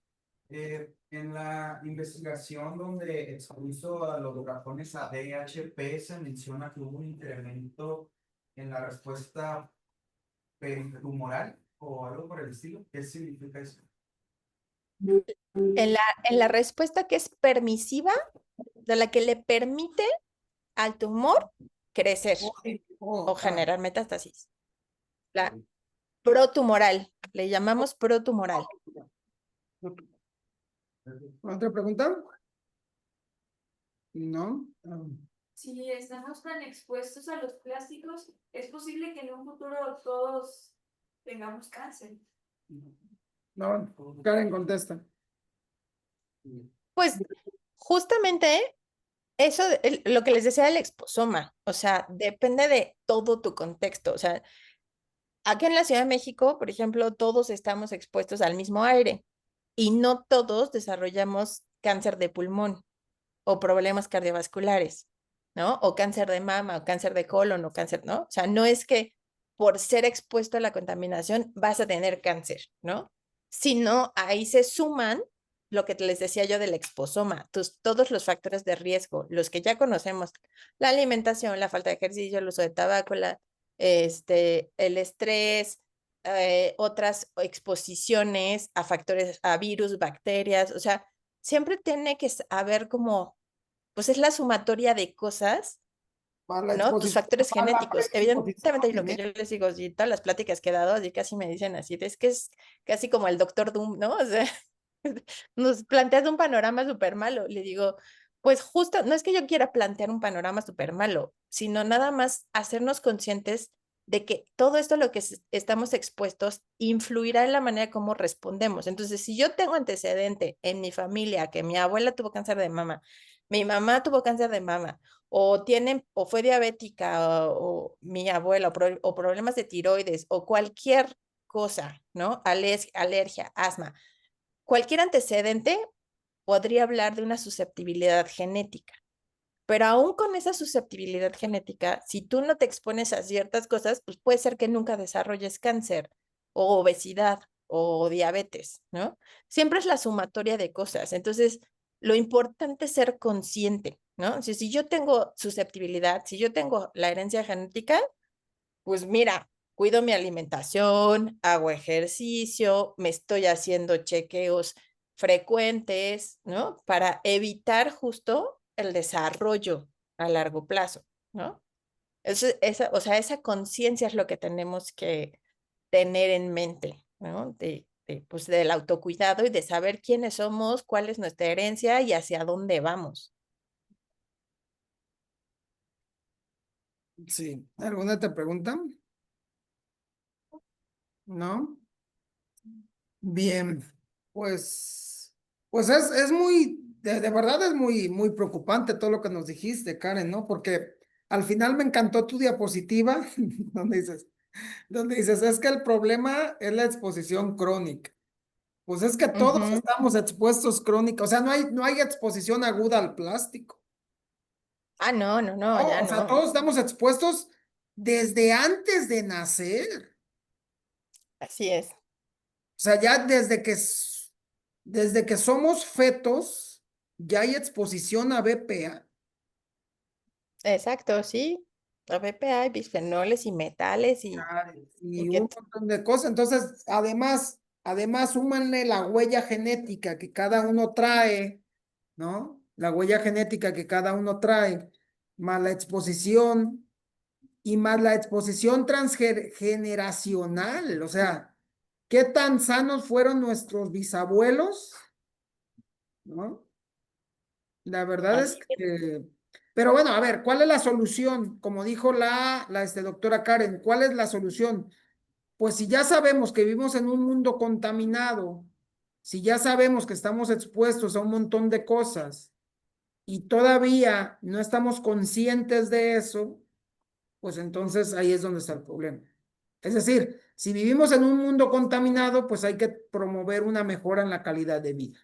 En la investigación donde expuso a los razones a DHP se menciona que hubo un incremento en la respuesta peritumoral o algo por el estilo. ¿Qué significa eso? En la respuesta que es permisiva, de la que le permite al tumor crecer o generar metástasis. La protumoral, le llamamos protumoral. ¿Otra pregunta? ¿No? Si estamos tan expuestos a los plásticos, es posible que en un futuro todos tengamos cáncer. No, Karen contesta. Pues justamente eso, lo que les decía del exposoma, o sea, depende de todo tu contexto. O sea, aquí en la Ciudad de México, por ejemplo, todos estamos expuestos al mismo aire y no todos desarrollamos cáncer de pulmón o problemas cardiovasculares, ¿no? O cáncer de mama, o cáncer de colon, o cáncer, ¿no? O sea, no es que por ser expuesto a la contaminación vas a tener cáncer, ¿no? Sino ahí se suman lo que les decía yo del exposoma, todos los factores de riesgo, los que ya conocemos, la alimentación, la falta de ejercicio, el uso de tabaco, el estrés, otras exposiciones a factores, a virus, bacterias, o sea, siempre tiene que haber como, pues es la sumatoria de cosas, Para la ¿no? Tus exposición, factores para la genéticos. Evidentemente, y lo que yo les digo, y todas las pláticas que he dado, y casi me dicen así, es que es casi como el Doctor Doom, ¿no? O sea, nos planteas un panorama súper malo. Le digo, pues justo, no es que yo quiera plantear un panorama súper malo, sino nada más hacernos conscientes de que todo esto a lo que estamos expuestos influirá en la manera como respondemos. Entonces, si yo tengo antecedente en mi familia, que mi abuela tuvo cáncer de mama, mi mamá tuvo cáncer de mama, o fue diabética, o mi abuela, o problemas de tiroides, o cualquier cosa, ¿no? Alergia, asma, cualquier antecedente podría hablar de una susceptibilidad genética. Pero aún con esa susceptibilidad genética, si tú no te expones a ciertas cosas, pues puede ser que nunca desarrolles cáncer o obesidad o diabetes, ¿no? Siempre es la sumatoria de cosas. Entonces, lo importante es ser consciente, ¿no? Si yo tengo susceptibilidad, si yo tengo la herencia genética, pues mira, cuido mi alimentación, hago ejercicio, me estoy haciendo chequeos frecuentes, ¿no? Para evitar justo el desarrollo a largo plazo, ¿no? O sea, esa conciencia es lo que tenemos que tener en mente, ¿no? Pues del autocuidado y de saber quiénes somos, cuál es nuestra herencia y hacia dónde vamos. Sí. ¿Alguna te pregunta? ¿No? Bien. Pues es muy, de verdad es muy preocupante todo lo que nos dijiste, Karen, ¿no? Porque al final me encantó tu diapositiva donde dices, es que el problema es la exposición crónica. Pues es que todos estamos expuestos crónica, o sea, no hay exposición aguda al plástico. Ah, no, ya O sea, no. todos estamos expuestos desde antes de nacer. Así es. O sea, ya desde que somos fetos, ya hay exposición a BPA. Exacto, sí. A BPA, hay bisfenoles y metales y Y que un montón de cosas. Entonces, además, súmanle la huella genética que cada uno trae, ¿no? La huella genética que cada uno trae, más la exposición y más la exposición transgeneracional. O sea, ¿qué tan sanos fueron nuestros bisabuelos? ¿No? La verdad es así es. que, pero bueno, a ver, ¿cuál es la solución? Como dijo la doctora Karen, ¿cuál es la solución? Pues si ya sabemos que vivimos en un mundo contaminado, si ya sabemos que estamos expuestos a un montón de cosas y todavía no estamos conscientes de eso, pues entonces ahí es donde está el problema. Es decir, si vivimos en un mundo contaminado, pues hay que promover una mejora en la calidad de vida,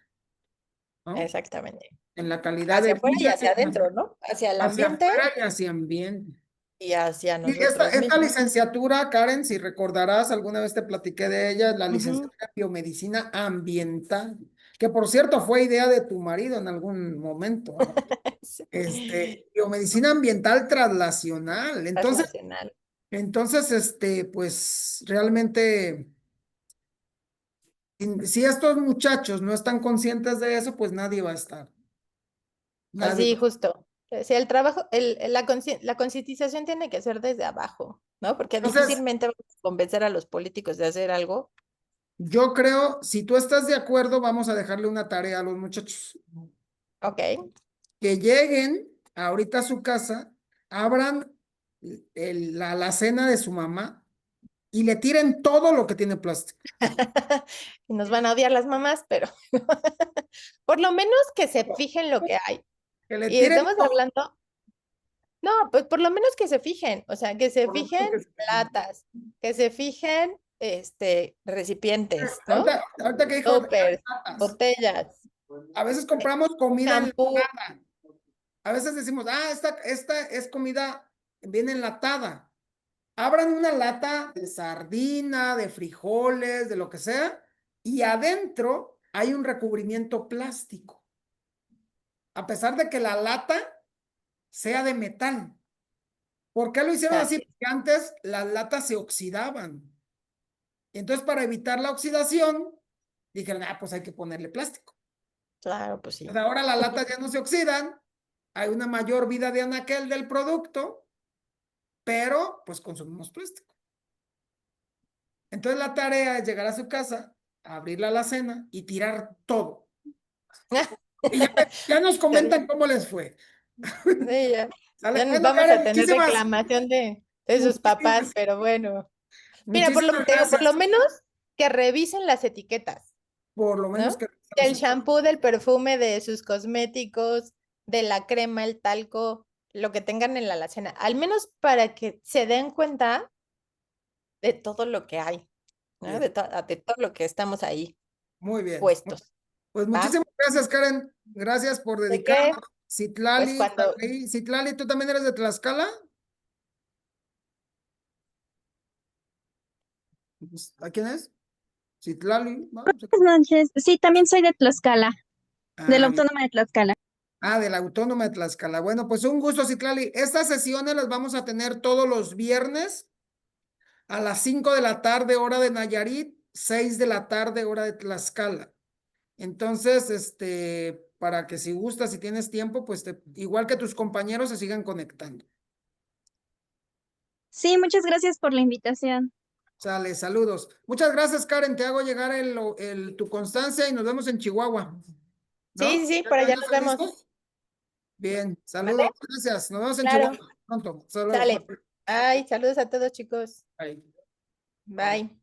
¿no? Exactamente. En la calidad Hacia de afuera y vida, hacia adentro, ¿no? Hacia el hacia ambiente, afuera y hacia ambiente. y hacia Y esta nosotros mismos. licenciatura, Karen, si recordarás, alguna vez te platiqué de ella, la Ujú. licenciatura en biomedicina ambiental, que por cierto fue idea de tu marido en algún momento, ¿no? Sí. Biomedicina ambiental translacional. Translacional. Entonces, pues realmente, si estos muchachos no están conscientes de eso, pues nadie va a estar. Nadie. Así, justo. Sí, el trabajo, la concientización tiene que ser desde abajo, ¿no? Porque Entonces, difícilmente vamos a convencer a los políticos de hacer algo. yo creo, si tú estás de acuerdo, vamos a dejarle una tarea a los muchachos. Ok. Que lleguen ahorita a su casa, abran la alacena de su mamá y le tiren todo lo que tiene plástico. Y nos van a odiar las mamás, pero por lo menos que se fijen lo que hay. Que le Y tiren estamos todo, hablando, no, pues por lo menos que se fijen, o sea, que se por lo menos fijen que se- latas, que se fijen recipientes, ¿no? Ahorita que dijo Toppers, latas, botellas, a veces compramos comida champú. enlatada. A veces decimos, esta es comida, viene enlatada. Abran una lata de sardina, de frijoles, de lo que sea, y adentro hay un recubrimiento plástico. A pesar de que la lata sea de metal. ¿Por qué lo hicieron así? Así es. Porque antes las latas se oxidaban. Entonces, para evitar la oxidación, dijeron, pues hay que ponerle plástico. Claro, pues sí. Pues ahora las latas ya no se oxidan, hay una mayor vida de anaquel del producto, pero pues consumimos plástico. Entonces la tarea es llegar a su casa, abrir la alacena y tirar todo. Y ya nos comentan cómo les fue. Sí, ya, ¿Sale? ya Bueno, vamos Karen, a tener reclamación de sus papás, pero bueno. Mira, muchísimas te digo, por lo gracias. menos que revisen las etiquetas, Por lo menos ¿no? que... Del shampoo, del perfume, de sus cosméticos, de la crema, el talco, lo que tengan en la alacena, al menos para que se den cuenta de todo lo que hay, ¿no? Bien, De todo lo que estamos ahí muy bien. puestos, Pues ¿va? muchísimas gracias, Karen. Gracias por ¿De dedicarnos. qué? Pues Citlali, cuando, Saraí. Citlali, ¿tú también eres de Tlaxcala? Pues, ¿a quién es? Citlali. ¿No? Buenas noches. Sí, también soy de Tlaxcala, de la Ah, bien. Autónoma de Tlaxcala. De la Autónoma de Tlaxcala. Bueno, pues un gusto, Citlali. Estas sesiones las vamos a tener todos los viernes a las 5 de la tarde, hora de Nayarit, 6 de la tarde, hora de Tlaxcala. Entonces, para que si gustas, si tienes tiempo, pues igual que tus compañeros se sigan conectando. Sí, muchas gracias por la invitación. Sale, saludos. Muchas gracias, Karen. Te hago llegar tu constancia y nos vemos en Chihuahua. sí, ¿No? sí, sí, ¿Ya por allá nos estás vemos, listo? Bien, ¿vale? saludos. Gracias. Nos vemos en Claro, Chihuahua pronto. Hasta luego. sale. Ay, saludos a todos, chicos. Bye. Bye.